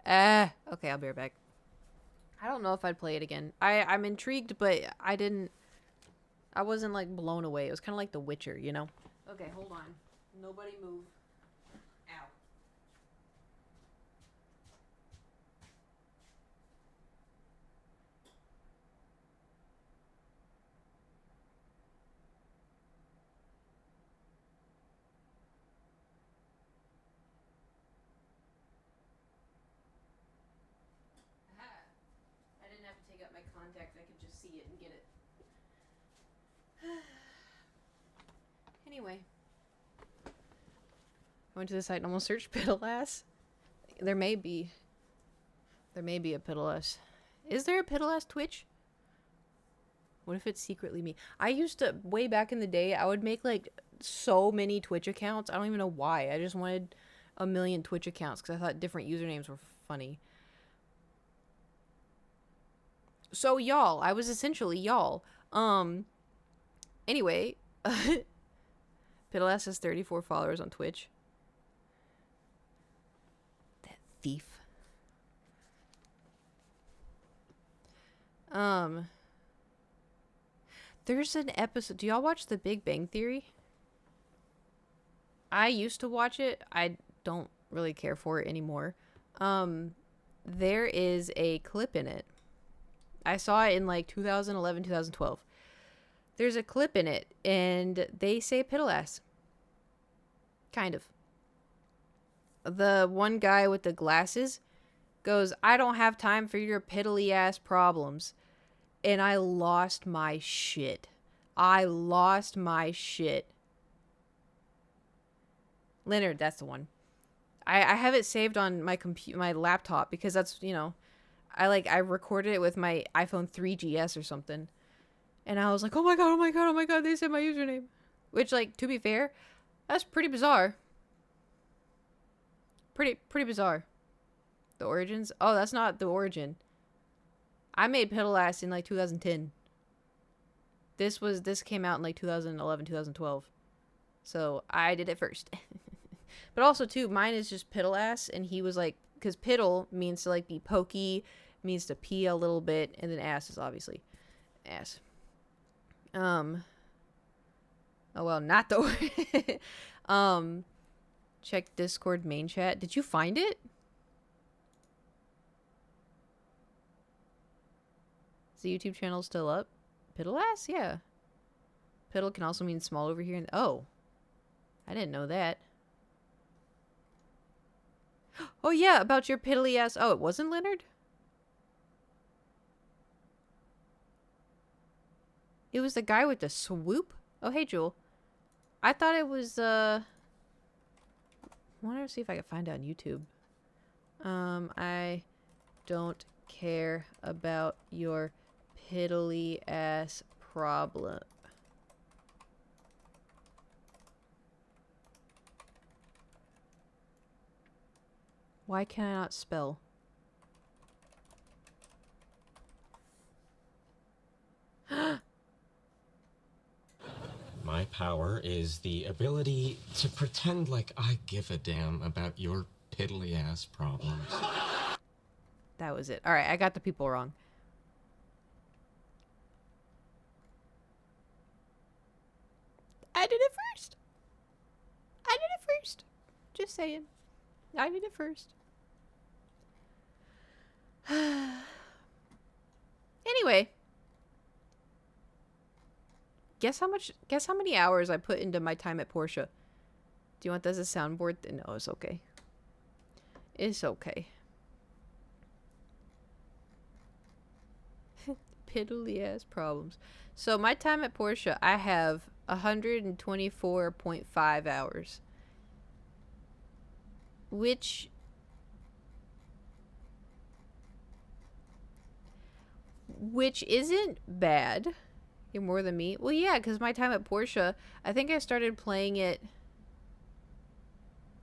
Okay, I'll be right back. I don't know if I'd play it again. I'm intrigued, but I wasn't like blown away. It was kind of like The Witcher, you know? Okay, hold on. Nobody move. Ow. I didn't have to take out my contact. I could just see it and get it. Anyway. I went to the site and almost searched Piddle-ass. There may be a Piddle-ass. Is there a Piddle-ass Twitch? What if it's secretly me? I used to, way back in the day, I would make like so many Twitch accounts. I don't even know why. I just wanted a million Twitch accounts because I thought different usernames were funny. So y'all, I was essentially y'all. Anyway, Piddle-ass has 34 followers on Twitch. That thief. There's an episode. Do y'all watch The Big Bang Theory? I used to watch it. I don't really care for it anymore. There is a clip in it. I saw it in like 2011, 2012. There's a clip in it, and they say Piddle-ass. Kind of. The one guy with the glasses goes, "I don't have time for your piddly-ass problems." And I lost my shit. Leonard, that's the one. I have it saved on my laptop because that's, you know, I recorded it with my iPhone 3GS or something. And I was like, oh my god, they said my username. Which, like, to be fair, that's pretty bizarre. Pretty bizarre. The origins? Oh, that's not the origin. I made Piddle-ass in like 2010. This came out in like 2011, 2012. So I did it first. But also too, mine is just Piddle-ass, and he was like, because piddle means to like be pokey, means to pee a little bit, and then ass is obviously ass. Oh well, not the check Discord main chat. Did you find it? Is the YouTube channel still up? Piddle-ass? Yeah. Piddle can also mean small over here. Oh. I didn't know that. Oh yeah, about your piddly ass. Oh, it wasn't Leonard? It was the guy with the swoop? Oh, hey, Jewel. I thought it was, I want to see if I can find it on YouTube. I don't care about your piddly ass problem. Why can I not spell? My power is the ability to pretend like I give a damn about your piddly ass problems. That was it. Alright, I got the people wrong. I did it first. Just saying. I did it first. Anyway. Guess how many hours I put into my time at Porsche? Do you want that as a soundboard? No, it's okay. It's okay. Piddly ass problems. So my time at Porsche, I have 124.5 hours. Which isn't bad. You're more than me. Well, yeah, because my time at Porsche, I think I started playing it.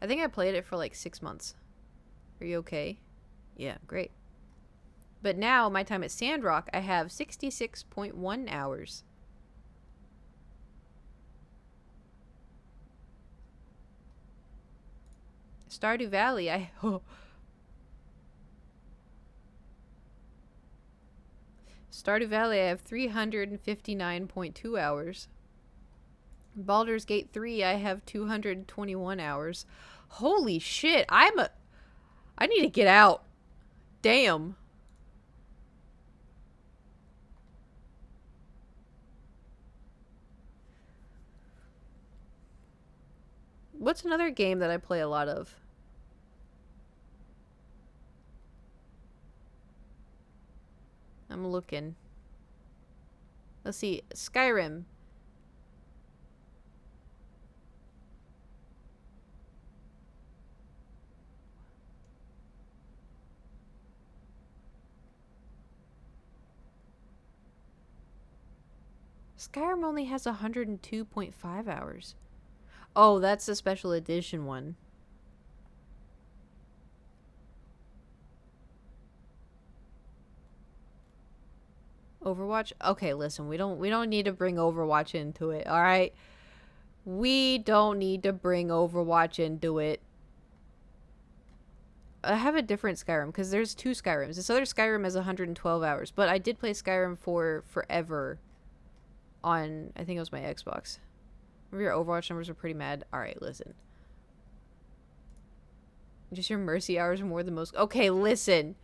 I think I played it for like 6 months. Are you okay? Yeah, great. But now, my time at Sandrock, I have 66.1 hours. Stardew Valley, Stardew Valley, I have 359.2 hours. Baldur's Gate 3, I have 221 hours. Holy shit, I need to get out. Damn. What's another game that I play a lot of? I'm looking. Let's see. Skyrim. Skyrim only has 102.5 hours. Oh, that's the special edition one. Overwatch? Okay, listen, we don't need to bring Overwatch into it, alright? We don't need to bring Overwatch into it. I have a different Skyrim, because there's two Skyrims. This other Skyrim has 112 hours, but I did play Skyrim for forever on, I think it was my Xbox. Remember your Overwatch numbers are pretty mad? Alright, listen. Just your Mercy hours are more than most. Okay, listen.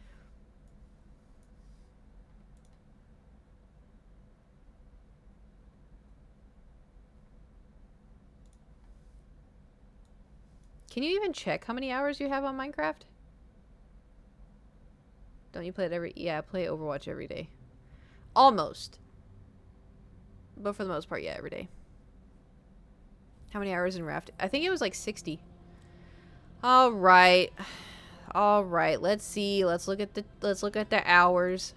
Can you even check how many hours you have on Minecraft? Don't you play it every... Yeah, I play Overwatch every day. Almost. But for the most part, yeah, every day. How many hours in Raft? I think it was like 60. Alright. Alright, let's see. Let's look at the hours.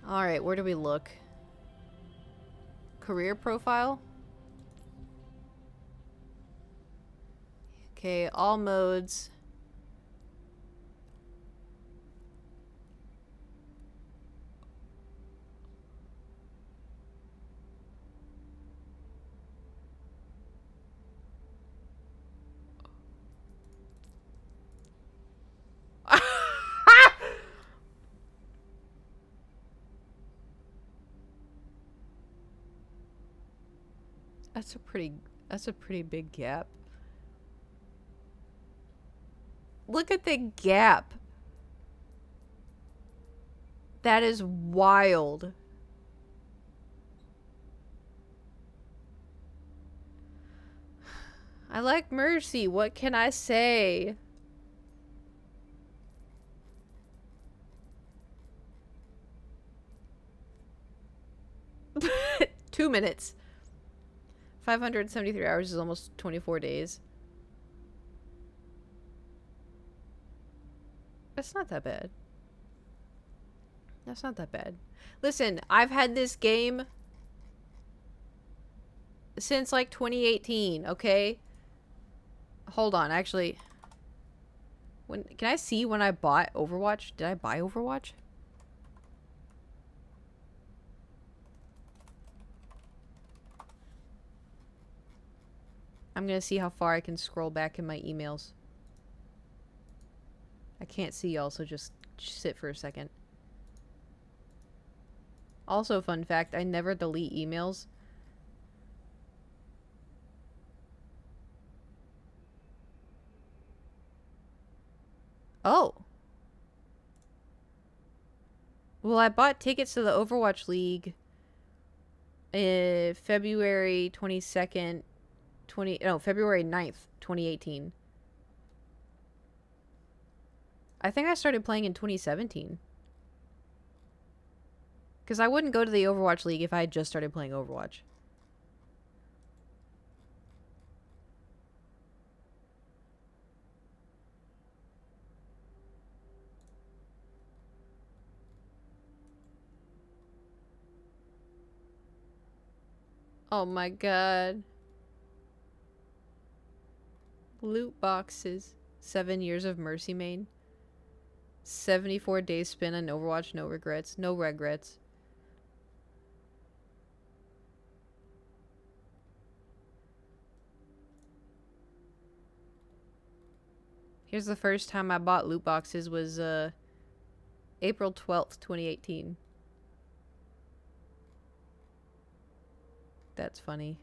Alright, where do we look? Career profile? Okay, all modes. That's a pretty big gap. Look at the gap. That is wild. I like Mercy. What can I say? Two minutes. 573 hours is almost 24 days. That's not that bad. That's not that bad. Listen, I've had this game since like 2018, okay? Hold on, actually. Can I see when I bought Overwatch? Did I buy Overwatch? I'm gonna see how far I can scroll back in my emails. I can't see y'all, so just sit for a second. Also, fun fact, I never delete emails. Oh. Well, I bought tickets to the Overwatch League February 22nd, February 9th, 2018. I think I started playing in 2017. Because I wouldn't go to the Overwatch League if I had just started playing Overwatch. Oh my god. Loot boxes. 7 years of Mercy main. 74 days spent on Overwatch, no regrets. No regrets. Here's the first time I bought loot boxes was April 12th, 2018. That's funny.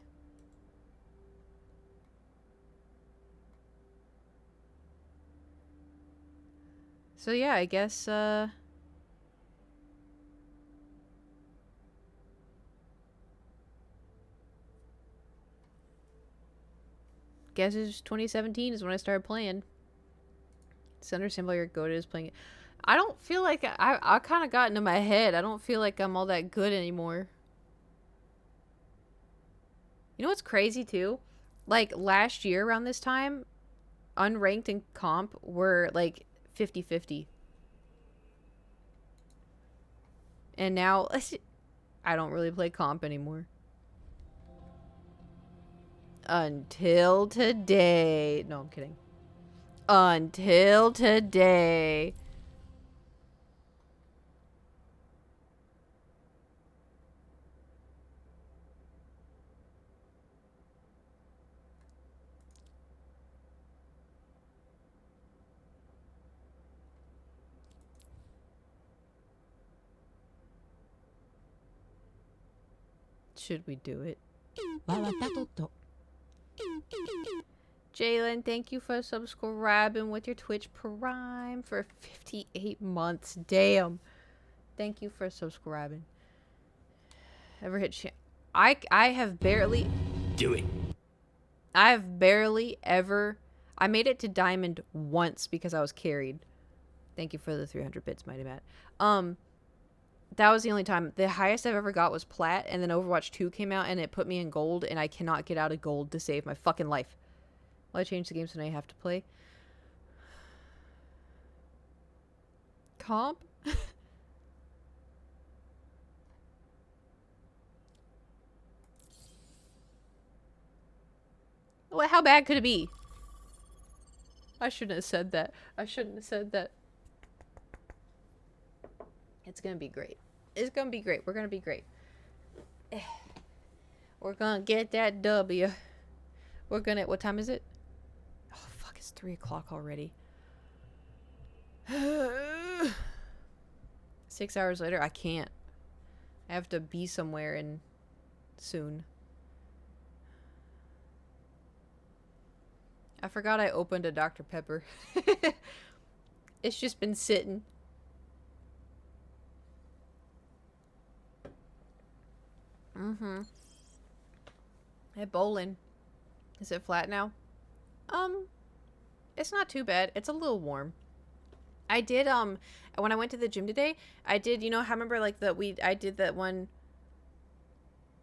So yeah, I guess it's 2017 is when I started playing. It's understandable your go-to is playing it. I don't feel like I kind of got into my head. I don't feel like I'm all that good anymore. You know what's crazy too? Like last year around this time, unranked and comp were like 50-50. And now I don't really play comp anymore. Until today. No, I'm kidding. Until today. Should we do it? Jalen, thank you for subscribing with your Twitch Prime for 58 months. Damn. Thank you for subscribing. Ever hit I have barely... Do it. I've barely ever... I made it to Diamond once because I was carried. Thank you for the 300 bits, Mighty Matt. That was the only time. The highest I've ever got was Plat, and then Overwatch 2 came out, and it put me in Gold, and I cannot get out of Gold to save my fucking life. Well, I changed the games when I have to play. Comp? Well, how bad could it be? I shouldn't have said that. I shouldn't have said that. It's gonna be great. It's gonna be great. We're gonna be great. We're gonna get that W. We're gonna... What time is it? Oh, fuck. It's 3 o'clock already. 6 hours later, I can't. I have to be somewhere in soon. I forgot I opened a Dr. Pepper. It's just been sitting. Mm-hmm. Hey, bowling. Is it flat now? It's not too bad. It's a little warm. I did, when I went to the gym today, I did, you know how, remember, like, I did that one,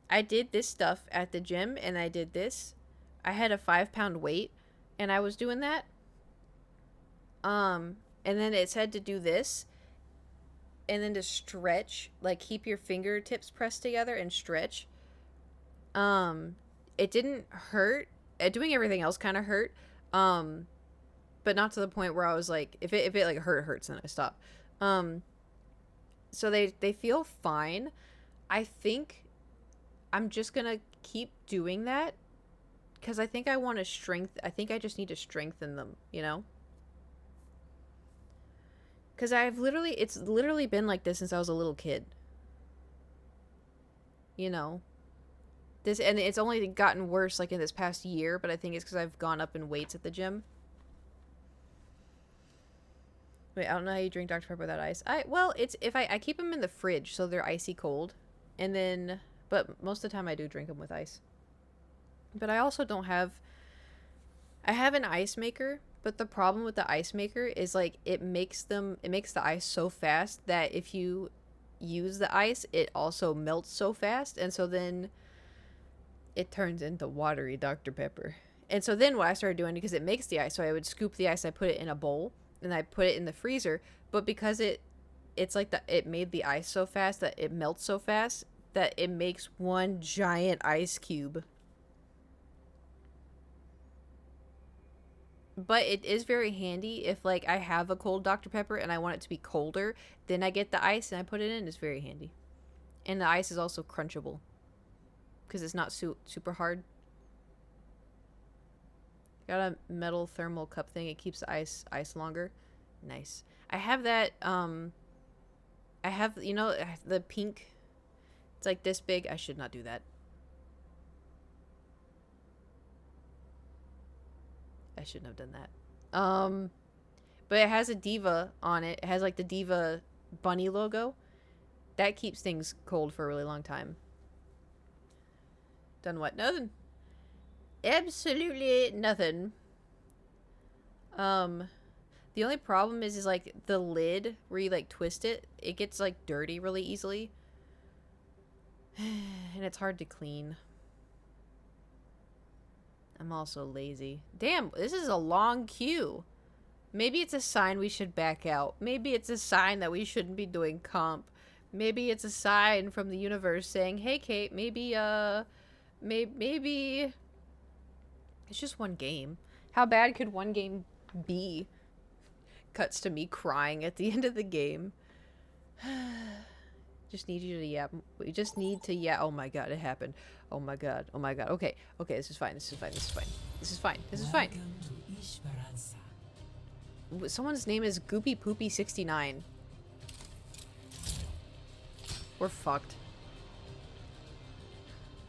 I did this stuff at the gym, and I did this. I had a 5-pound weight, and I was doing that. And then it said to do this, and then to stretch, like, keep your fingertips pressed together and stretch. It didn't hurt. Doing everything else kind of hurt. But not to the point where I was like, if it like hurts, then I stop. So they feel fine. I think I'm just gonna keep doing that because I think I want to I think I just need to strengthen them, you know? Because it's literally been like this since I was a little kid. You know? And it's only gotten worse like in this past year, but I think it's because I've gone up in weights at the gym. Wait, I don't know how you drink Dr. Pepper without ice. Well, it's if I keep them in the fridge so they're icy cold, and then but most of the time I do drink them with ice. But I also don't have. I have an ice maker, but the problem with the ice maker is like it makes the ice so fast that if you use the ice, it also melts so fast, and so then it turns into watery Dr. Pepper. And so then what I started doing, because it makes the ice, so I would scoop the ice, I put it in a bowl, and I put it in the freezer. But because it's like it made the ice so fast that it melts so fast that it makes one giant ice cube. But it is very handy if like I have a cold Dr. Pepper and I want it to be colder, then I get the ice and I put it in. It's very handy. And the ice is also crunchable because it's not super hard. Got a metal thermal cup thing. It keeps the ice longer. Nice. I have that, I have, you know, the pink. It's like this big. I should not do that. I shouldn't have done that. But it has a diva on it. It has like the diva bunny logo. That keeps things cold for a really long time. Done what? Nothing. Absolutely nothing. The only problem is like the lid where you like twist it, it gets like dirty really easily. And it's hard to clean. I'm also lazy. Damn, this is a long queue. Maybe it's a sign we should back out. Maybe it's a sign that we shouldn't be doing comp. Maybe it's a sign from the universe saying, hey Kate, maybe maybe it's just one game. How bad could one game be? Cuts to me crying at the end of the game. Just need you to yap. We just need to yap. Oh my god, it happened. Oh my god. Oh my god. Okay. Okay, this is fine. This is fine. This is fine. This is fine. This is fine. Someone's name is Goopy Poopy 69. We're fucked.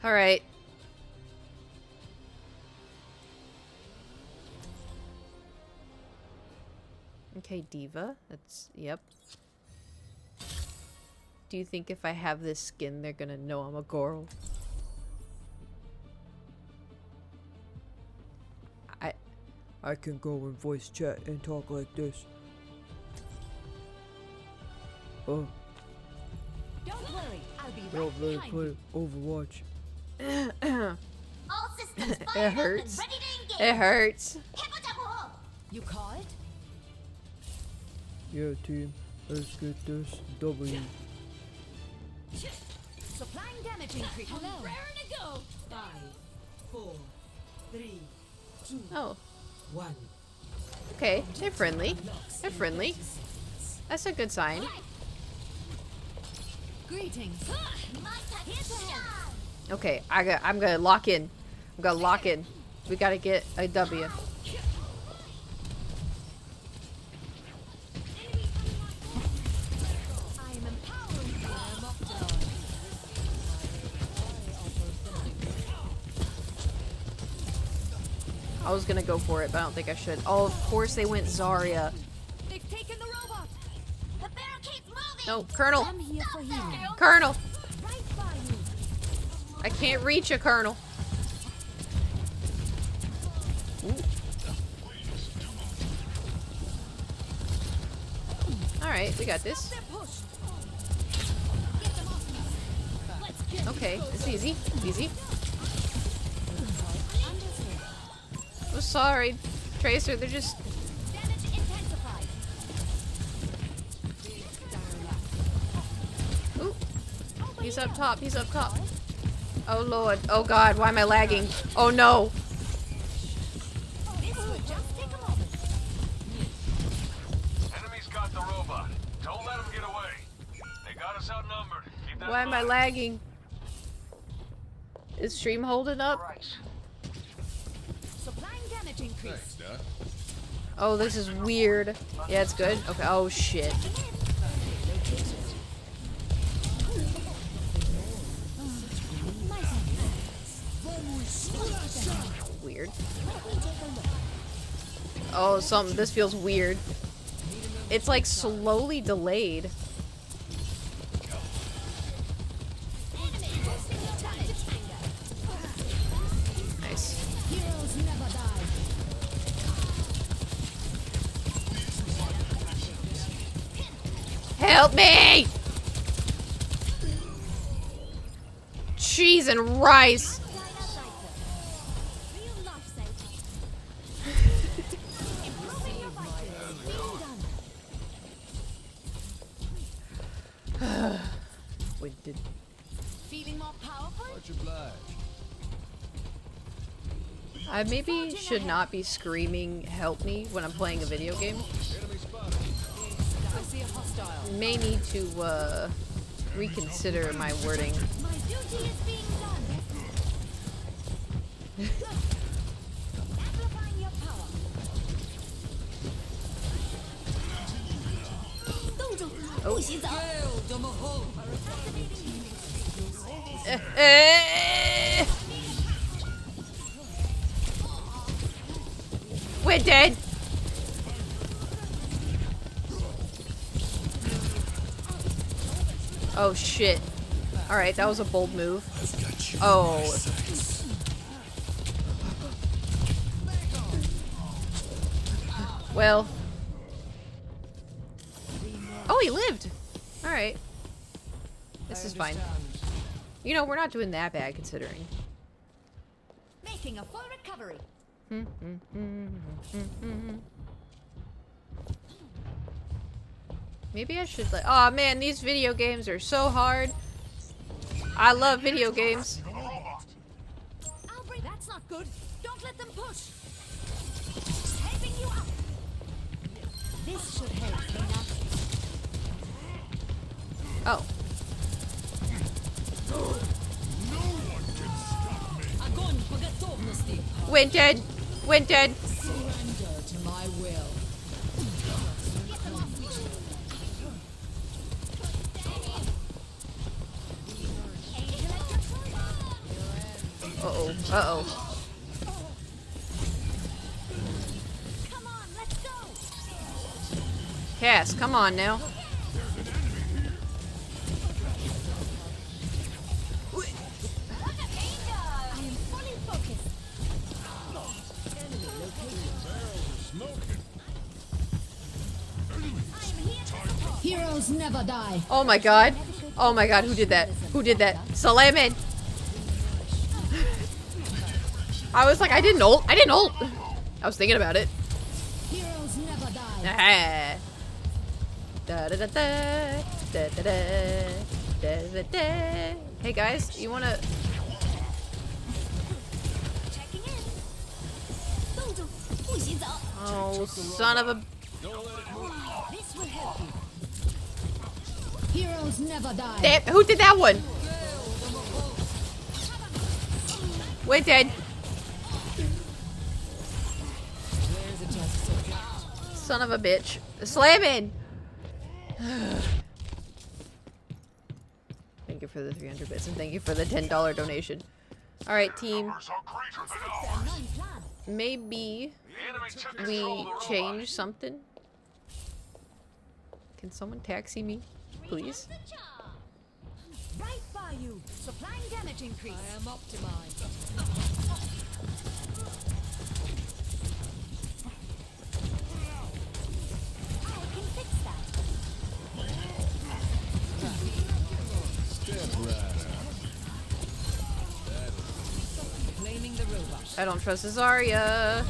Alright. Okay, Diva. That's, yep. Do you think if I have this skin, they're gonna know I'm a girl? I can go in voice chat and talk like this. Oh. Don't worry, I'll be Don't right really behind play you. Overwatch. All systems It fired up hurts. and ready to engage. It hurts. 해보자고. You call it? Yeah, team. Let's get this W. Supplying damage increase. Hello. Raring to go. 5, 4, 3, 2, Oh. 1. Okay, they're friendly. They're friendly. That's a good sign. Greetings. Okay, I'm gonna lock in. I'm gonna lock in. We gotta get a W. I am empowering you. I'm up to I was gonna go for it, but I don't think I should. Oh, of course they went Zarya. They've taken the robot. The barricade's moving. No, Colonel. I'm here for healing. Colonel. Right by you. I can't reach a Colonel. Ooh. Alright, we got this. They're pushed. Get them off me. Let's get Okay, it's easy. Easy. understood. Oh, sorry, Tracer, they're just... Damage intensified. Ooh. He's up top, he's up top. Oh lord, oh god, why am I lagging? Oh no! This would just take a moment. Enemy's got the robot. Don't let them get away. They got us outnumbered. Keep that Why in am I mind. lagging? Is stream holding up? Right. Supplying damage increase. Oh, this is weird. Yeah, it's good. Okay, oh shit. Weird. Oh, this feels weird. It's like slowly delayed. Nice. Heroes never die. Help me! Cheese and rice. Real life safety. Improving your vitals. Being done. Winded. Feeling more powerful? I maybe should not be screaming help me when I'm playing a video game. I see a hostile. May need to reconsider my wording. My duty is being done. Amplifying your 不许走。 We're dead. Oh shit. Alright, that was a bold move. Oh. Well. Oh, he lived. Alright. This is fine. You know, we're not doing that bad considering. Making a full recovery. Maybe I should like. Oh man, these video games are so hard. I love video games. Albrecht, that's not good. Don't let them push. Helping you up. This should help, Lena. Oh. Огонь по готовности. Went dead. Went dead. Surrender to my will. Uh-oh. Uh-oh. Come on, let's go. Cass, come on now. I am fully focused. I'm here to support. Heroes never die. Oh my god. Oh my god, who did that? Who did that? Salaman! I was like, I didn't ult. I didn't ult. I was thinking about it. Heroes never die. Ah. Da da da da da da da da da da. Hey guys, you wanna? Checking in. 动住，不许走。 Oh, son of a! This will help you. Heroes never die. Damn, who did that one? Wait, dead. Son of a bitch. Slamming! Thank you for the 300 bits and thank you for the $10 donation. Alright, team. Numbers are greater than Der ours. neuen Plan. Maybe The enemy took we control of the robot. change something? Can someone taxi me, please? The job. Right by you. Supplying damage increase. I am optimized. I can fix that. Claiming the robot. I don't trust Azaria.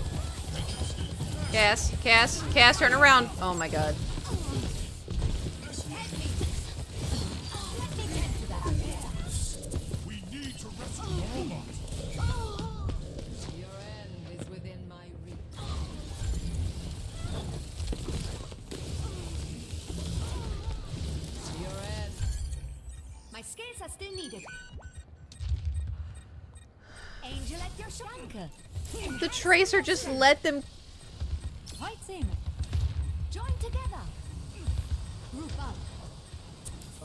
Cass, Cass, Cass, turn around. Oh my god. Your end is within my reach. Your end. My skills are still needed. Angel at your shoulder. The Tracer just let them. Kreuzing. Join together. Group up.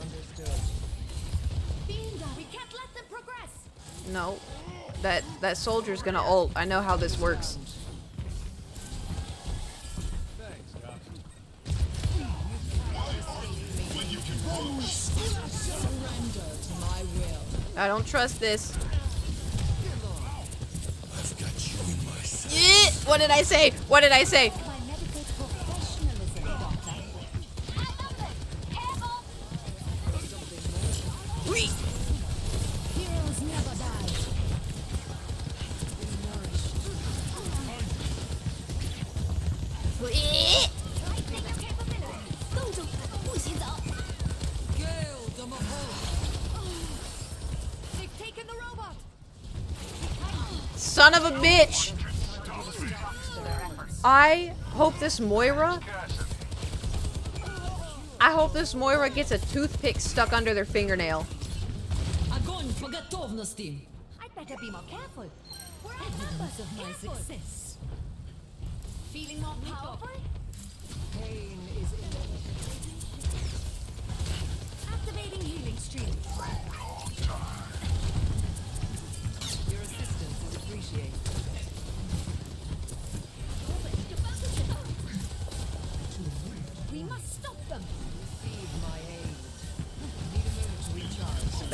Understood. Fienda, we can't let them progress. No. That soldier's gonna ult. I know how this works. Surrender to my will. I don't trust this. I've got you in my sight. What did I say? What did I say? My medical professionalism, doctor. Careful. Heroes never die. Tightening your capabilities. 动住，不许走。 Gale the Mahal. They've taken the robot. Son of a bitch! I hope this Moira. I hope this Moira gets a toothpick stuck under their fingernail. Огонь по готовности. I'd better be more careful. We're outnumbered. Of my Careful. success. Feeling more powerful? Pain is inevitable.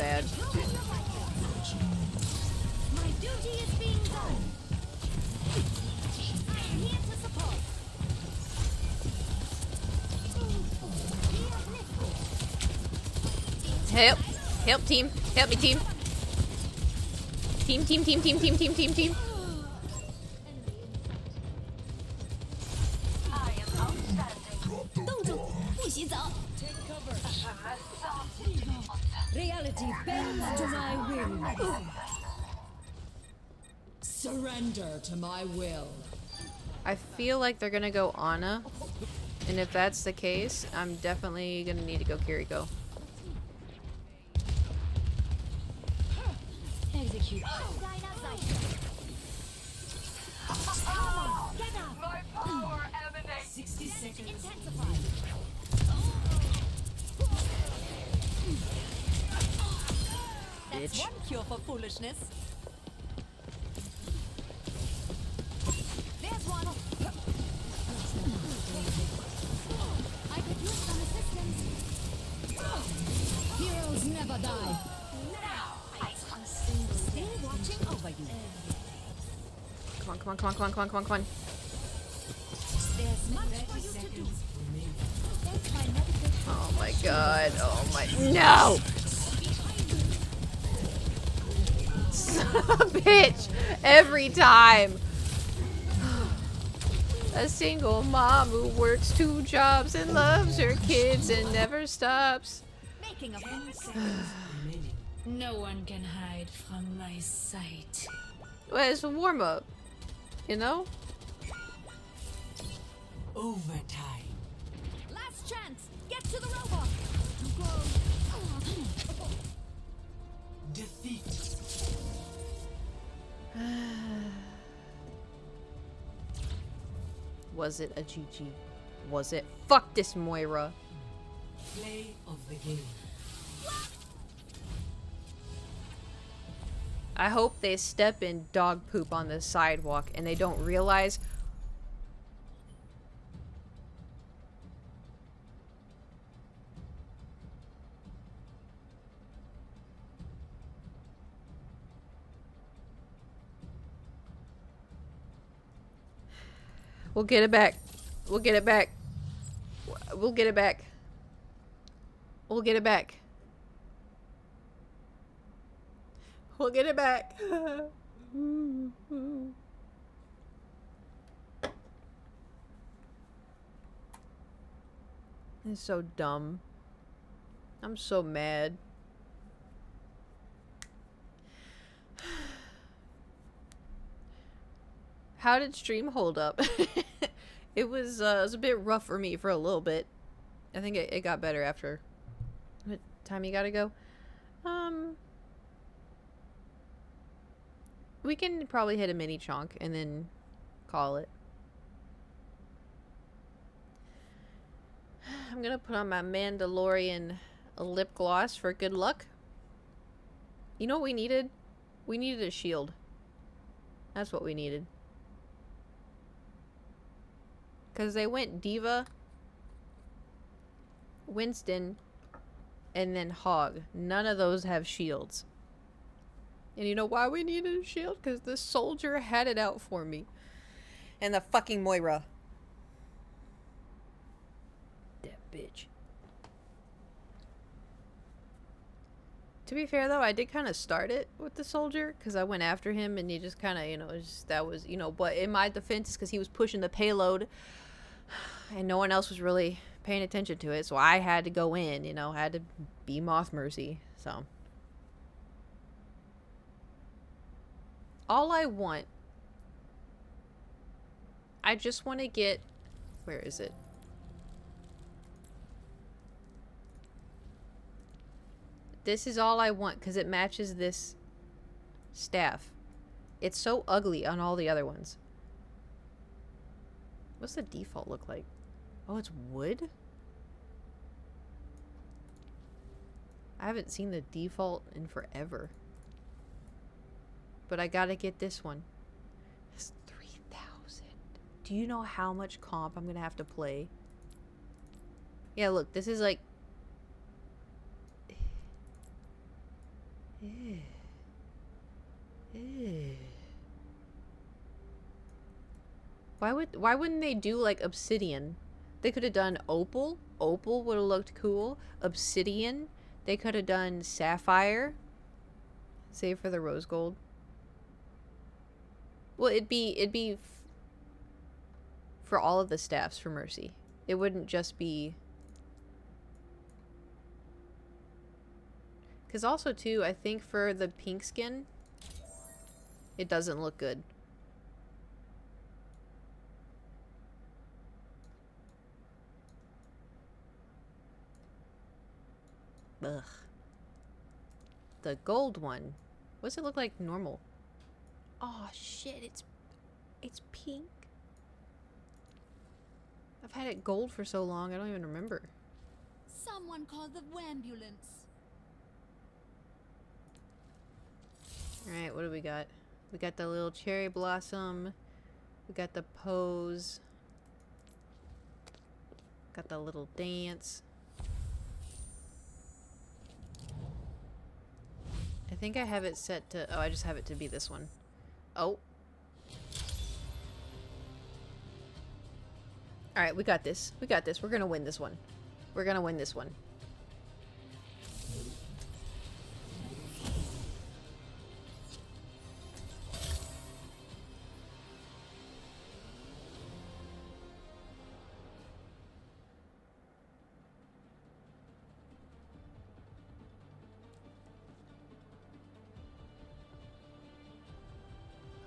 bad. My duty is being done. I am here to support. Be uplifted. Help! Help, team! Help me, team! Team, team, team, team, team, team, team, team. I am outstanding. 洞主，不许走。 Reality bends to my will. Surrender to my will. I feel like they're gonna go Ana. And if that's the case, I'm definitely gonna need to go Kiriko. Execute. Deiner Seite. Get up. My power emanates. 60 seconds. Intensify. That's Bitch. one cure for foolishness. There's one. I could use some assistance. Heroes never die. Still watching over you. Come on, come on, come on, come on, come on, come on, come on. There's much for you to do. That's my medical. Oh my god. Oh my. No! Son of a bitch! Every time! A single mom who works 2 jobs and loves her kids and never stops. Making a Remaining. No one can hide from my sight. Well, it's a warm up. You know? Overtime. last chance. Get to the robot. Defeat. Was it a GG? Was it? Fuck this Moira. Play of the game. I hope they step in dog poop on the sidewalk and they don't realize. We'll get it back. We'll get it back. We'll get it back. We'll get it back. We'll get it back. It's so dumb. I'm so mad. How did stream hold up? It was a bit rough for me for a little bit. I think it got better after. What time you gotta go? We can probably hit a mini chonk and then call it. I'm gonna put on my Mandalorian lip gloss for good luck. You know what we needed? We needed a shield. That's what we needed. Because they went Diva, Winston, and then Hog. None of those have shields. And you know why we needed a shield? Because the soldier had it out for me. And the fucking Moira. That bitch. To be fair, though, I did kind of start it with the soldier. Because I went after him and he just kind of, you know, just, that was, you know. But in my defense, because he was pushing the payload. And no one else was really paying attention to it. So I had to go in, you know. Had to be Moth Mercy. So. All I want, I just want to get, where is it? This is all I want because it matches this staff. It's so ugly on all the other ones. What's the default look like? Oh, it's wood? I haven't seen the default in forever. But I gotta get this one. It's 3,000. Do you know how much comp I'm gonna have to play? Yeah, look, this is like... Why wouldn't they do like obsidian? They could have done opal. Opal would have looked cool. Obsidian. They could have done sapphire. Save for the rose gold. Well, it'd be for all of the staffs for Mercy. It wouldn't just be. Because also too, I think for the pink skin, it doesn't look good. Ugh. The gold one. What does it look like normal? Oh shit, it's pink. I've had it gold for so long, I don't even remember. Someone call the ambulance. Alright, what do we got? We got the little cherry blossom. We got the pose. Got the little dance. I think I have it set to... Oh, I just have it to be this one. Oh. Alright, we got this. We got this. We're gonna win this one. We're gonna win this one.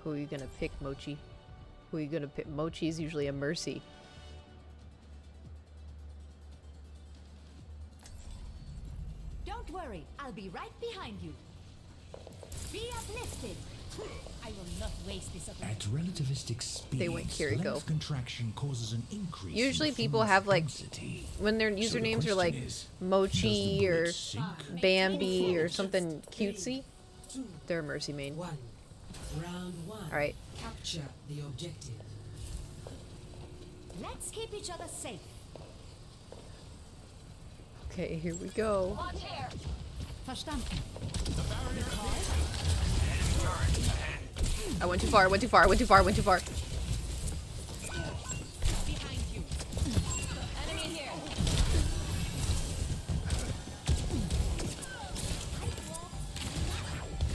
Who are you gonna pick, Mochi? Who are you gonna pick? Mochi is usually a Mercy. Don't worry, I'll be right behind you. Be uplifted. I will not waste this At relativistic speeds, They went Kiriko. length contraction causes an increase. Usually in people fluid have, like, density. when their So the usernames are question like is, Mochi does the or bullet sink? Bambi or something cutesy, 2, they're a Mercy main. 1. Round 1. Alright. Capture the objective. Let's keep each other safe. Okay, here we go. Verstanden. I went too far, I went too far, I went too far, I went too far. Behind you. Enemy here.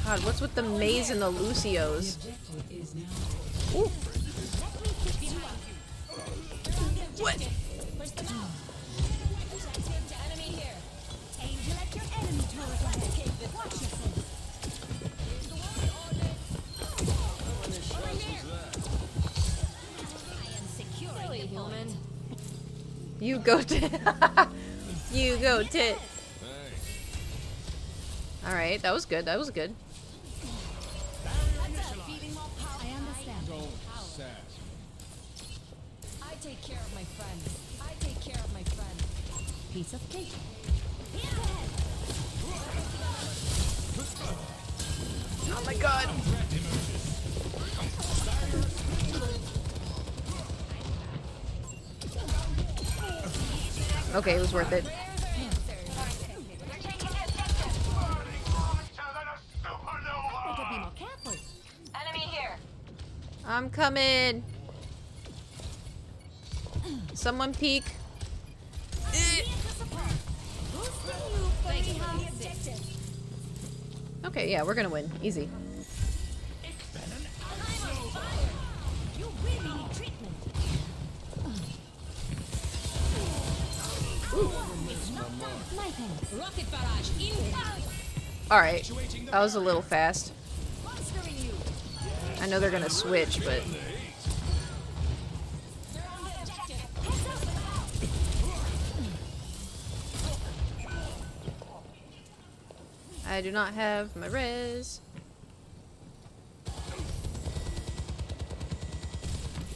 God, what's with the maze and the Lucios? The objective is now. Ooh. What? Push them out. Objective to enemy here. Angel at your enemy turret ahead. Watch yourself. I am securing the point. You go to You go tit. Alright, that was good, that was good. Feeling more power. I understand. I take care of my friends. I take care of my friends. Piece of cake. Oh my god. Okay, it was worth it. Better be more careful. Enemy here. I'm coming. Someone peek. Boosting you for behind the objective. Okay, yeah, we're gonna win. Easy. You really need treatment. It's not done. My thanks. Rocket barrage incoming. Alright. That was a little fast. Monstering you. I know they're gonna switch, but... They're on the objective. Heads up. I do not have my res.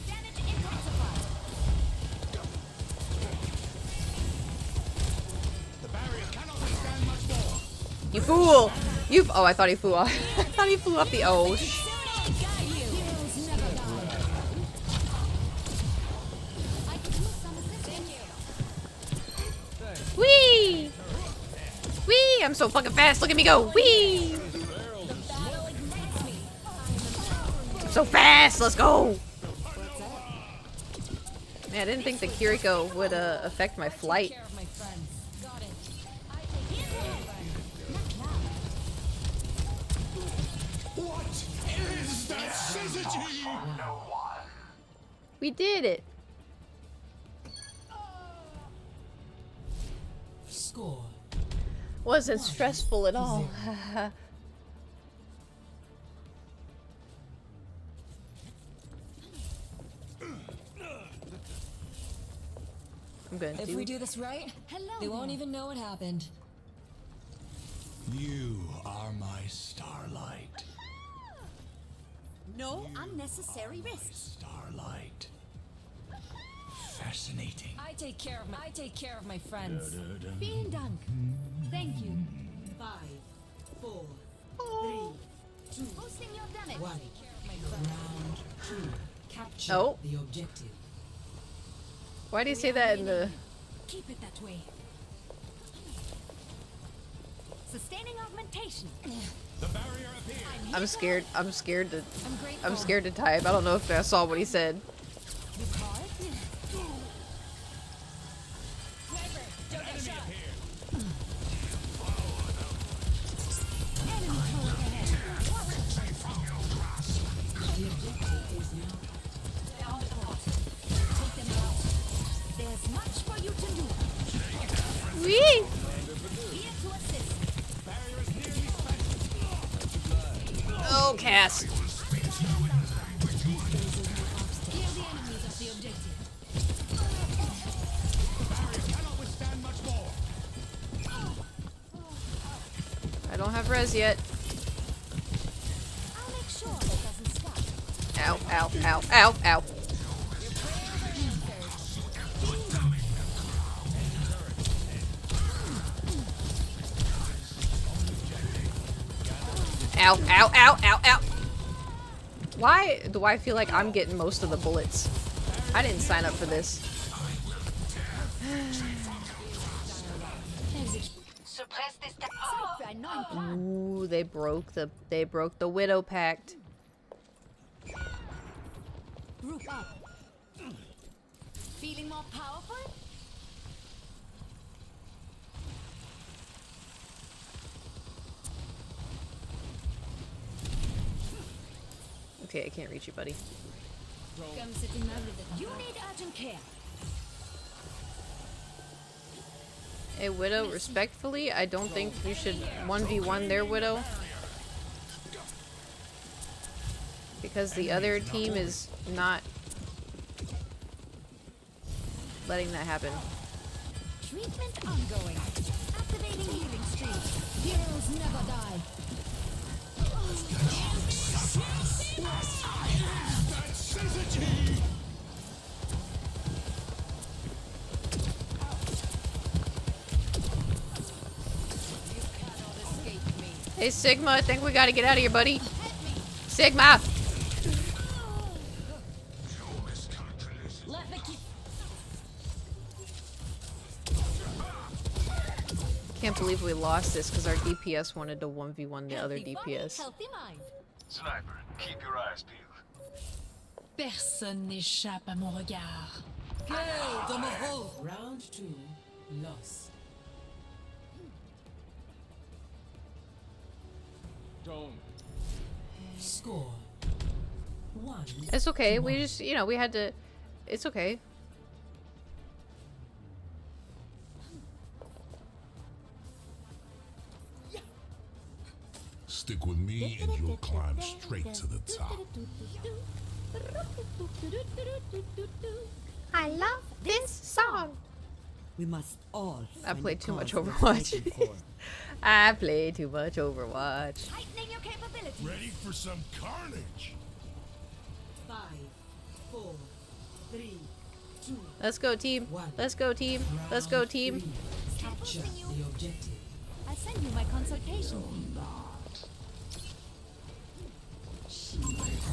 Damage intensified. You fool! You... Oh, I thought he flew off. I thought he flew off the... Oh, Heroes never die. I could use some assistance. Whee! Whee! I'm so fucking fast. Look at me go. Whee! so fast. Let's go. Man, I didn't think the Kiriko would affect my flight. Care of my friends. Got it. I take care of my friends. What is that syzygy? We did it. Score Wasn't stressful at all. I'm gonna If we do this right, Hello they won't there. even know what happened. You are my starlight. No unnecessary risks. Starlight. Fascinating. I take care of my friends. Vielen Dank. Thank you. 5, 4, 3, Hosting your damage. 1. Round 2. Capture Oh. the objective. Why do you say that in the... Keep it that way. Sustaining augmentation. I'm scared. I'm scared to... I'm grateful. I'm scared to type. I don't know if I saw what he said. You call it? Sniper, don't get shot. Enemy turret ahead. The objective is now On the point. Take them out. There's much for you to do. Whee! Here to assist. Oh, Cass. Kill the enemies of the objective. I don't have res yet. I'll make sure that doesn't stop. Ow, ow, ow, ow, ow. Ow, ow, ow, ow, ow. Why do I feel like I'm getting most of the bullets? I didn't sign up for this. Zeit für einen neuen Plan. Ooh, they broke the Widow Pact. Group up. Feeling more powerful? Okay, I can't reach you, buddy. Come sit in my rhythm. You need urgent care. A Widow, respectfully, I don't think you should 1v1 their Widow. Because the other team is not letting that happen. Treatment ongoing. Activating healing stream. Heroes never die. Hey, Sigma, I think we gotta get out of here, buddy. Sigma! Let me keep. Can't believe we lost this because our DPS wanted to 1v1 the other Healthy body, DPS. healthy mind. Sniper, keep your eyes peeled. Personne n'échappe à mon regard. round 2. Loss. Score 1. It's okay, we just, you know, we had to... It's okay. Stick with me and you'll climb straight to the top. I love this song. We must all. I find played the too much cause we're Overwatch. fighting for. I play too much Overwatch. Heightening your capabilities. Ready for some carnage? 5, 4, 3, 2. Let's go, team. Let's go, team. Let's go, team. Capture the objective. I'll send you my consultation.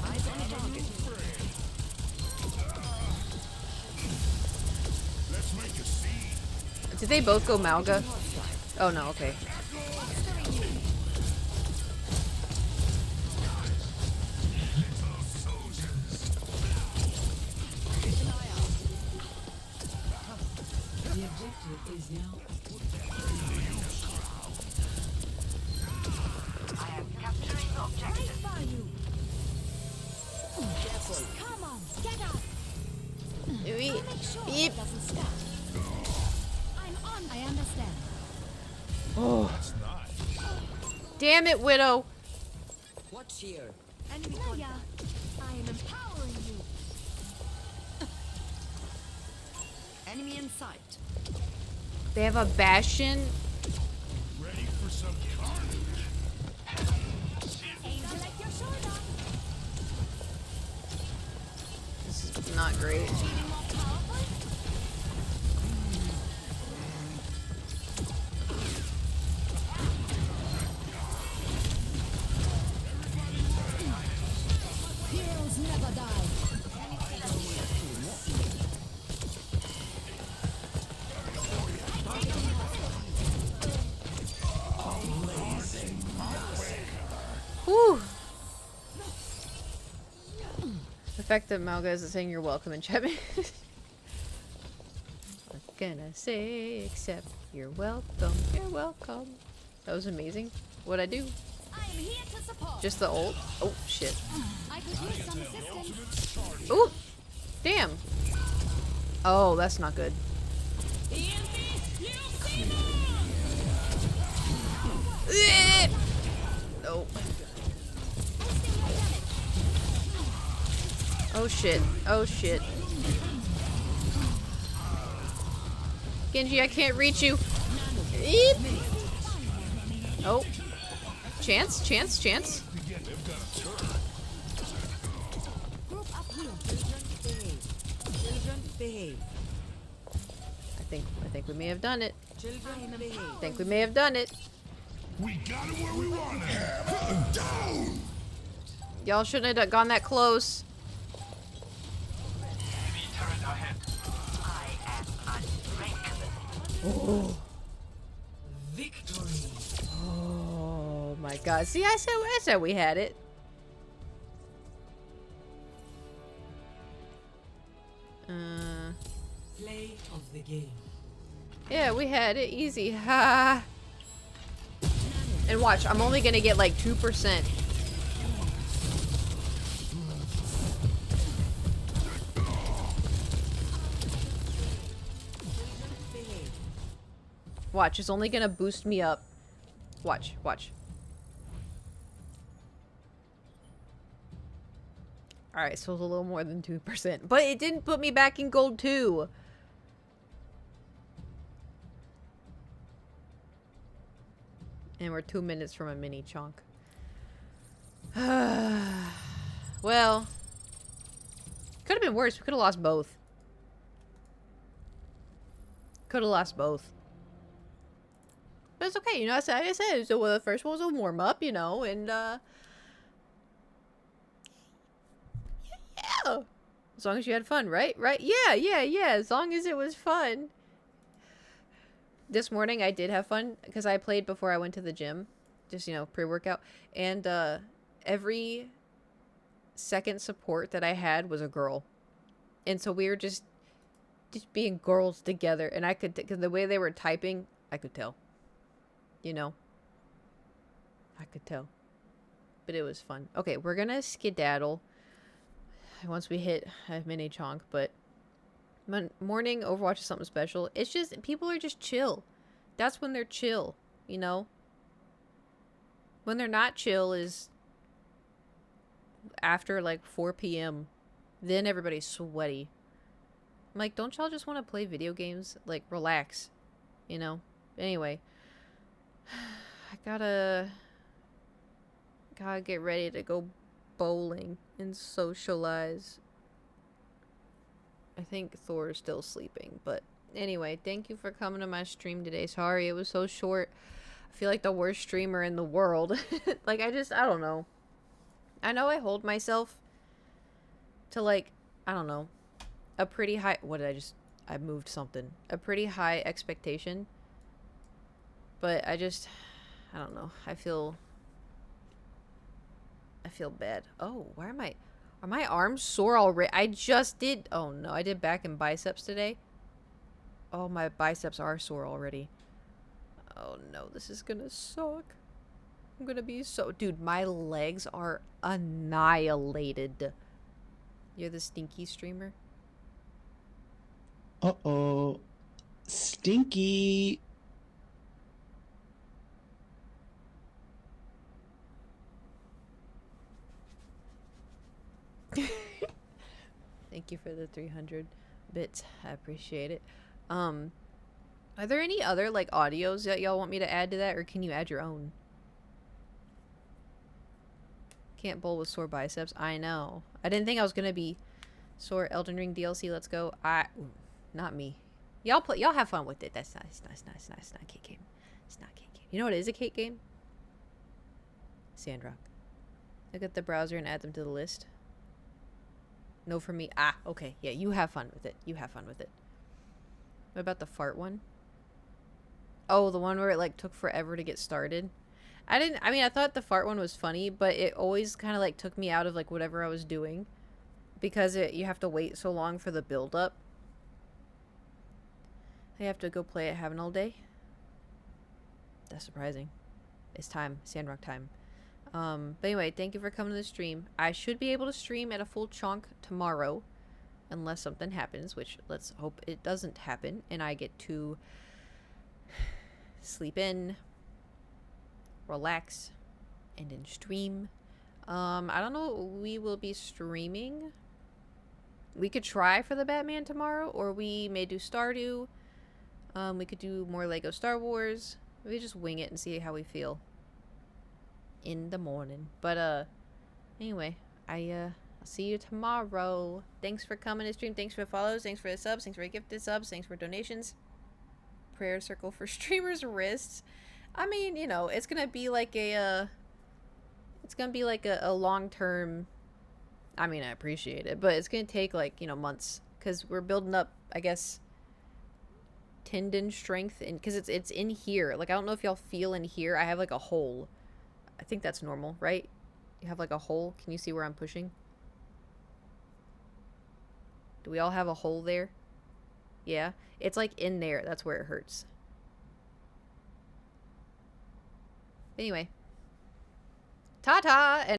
Eyes on the target. Let's make a scene. Did they both go Malga? Oh no, okay. is now Right by you. Come on, get up. Beep. Make sure Beep. it doesn't stop. I'm on. I understand. That's nice. Damn it, Widow. What's here? Enemy contact. I am empowering you. Enemy in sight. They have a Bastion. Ready for some carnage? Angel at your shoulder. This is not great. Feeling more powerful? Heroes never die. Whew. The fact that Malga is saying you're welcome in chat. I'm gonna say except you're welcome. You're welcome. That was amazing. What'd I do? I am here to support. Just the ult? Oh shit. I could use some assistance. Ooh! Damn! Oh, that's not good. Eh! Nope. Oh shit. Oh shit. Genji, I can't reach you. Eep. Oh. Chance, chance, chance. Group up here. Children behave. I think we may have done it. Children behave. I think we may have done it. We got it where we wanted it. Down. Y'all shouldn't have gone that close. Enemy turret ahead. Victory. Oh my god. See, I said we had it. play of the game. Yeah, we had it easy. Ha. And watch, I'm only gonna get like 2%. Watch, it's only gonna boost me up. Watch, watch. Alright, so it's a little more than 2%. But it didn't put me back in gold 2. And we're 2 minutes from a mini chunk. Well, could have been worse. We could have lost both. Could have lost both. But it's okay, you know. I said so. Well, the first one was a warm up, you know, and yeah. As long as you had fun, right? Right? Yeah, yeah, yeah. As long as it was fun. This morning I did have fun because I played before I went to the gym, just, you know, pre-workout, and every second support that I had was a girl, and so we were just being girls together, and I could, because the way they were typing, I could tell, you know, I could tell, but it was fun. Okay, we're gonna skedaddle once we hit a mini chonk, but morning Overwatch is something special. It's just, people are just chill. That's when they're chill, you know? When they're not chill is after like 4 p.m. Then everybody's sweaty. I'm like, don't y'all just want to play video games? Like, relax, you know? Anyway, I gotta get ready to go bowling and socialize. I think Thor is still sleeping, but anyway, thank you for coming to my stream today. Sorry it was so short. I feel like the worst streamer in the world. Like, I don't know. I know I hold myself to, like, I don't know, a pretty high, I moved something. A pretty high expectation. But I don't know. I feel bad. Oh, why are my arms sore already? I just did. Oh no, I did back and biceps today. Oh, my biceps are sore already. Oh no, this is gonna suck. I'm gonna be so... Dude, my legs are annihilated. You're the stinky streamer? Uh-oh. Stinky. Thank you for the 300 bits. I appreciate it. Are there any other, like, audios that y'all want me to add to that, or can you add your own? Can't bowl with sore biceps. I know. I didn't think I was gonna be sore. Elden Ring DLC, let's go. Ooh, not me. Y'all play. Y'all have fun with it. That's nice. Nice. Not a cake game. It's not a cake game. You know what is a cake game? Sandrock. Look at the browser and add them to the list. No for me. Ah, okay. Yeah, you have fun with it. You have fun with it. What about the fart one? Oh, the one where it, like, took forever to get started. I mean, I thought the fart one was funny, but it always kind of, like, took me out of, like, whatever I was doing. Because you have to wait so long for the build-up. I have to go play at Heaven all day. That's surprising. It's time. Sandrock time. But anyway, thank you for coming to the stream. I should be able to stream at a full chunk tomorrow. Unless something happens, which let's hope it doesn't happen. And I get to sleep in, relax, and then stream. I don't know what we will be streaming. We could try for the Batman tomorrow, or we may do Stardew. We could do more Lego Star Wars. We just wing it and see how we feel in the morning. But anyway, I'll see you tomorrow. Thanks for coming to stream. Thanks for the follows. Thanks for the subs. Thanks for the gifted subs. Thanks for donations. Prayer circle for streamers' wrists. I mean, you know, it's gonna be like a long-term. I mean, I appreciate it, but it's gonna take, like, you know, months, because we're building up, I guess, tendon strength, and because it's in here. Like, I don't know if y'all feel in here. I have, like, a hole. I think that's normal, right? You have, like, a hole. Can you see where I'm pushing? Do we all have a hole there? Yeah, it's, like, in there. That's where it hurts. Anyway, ta-ta. And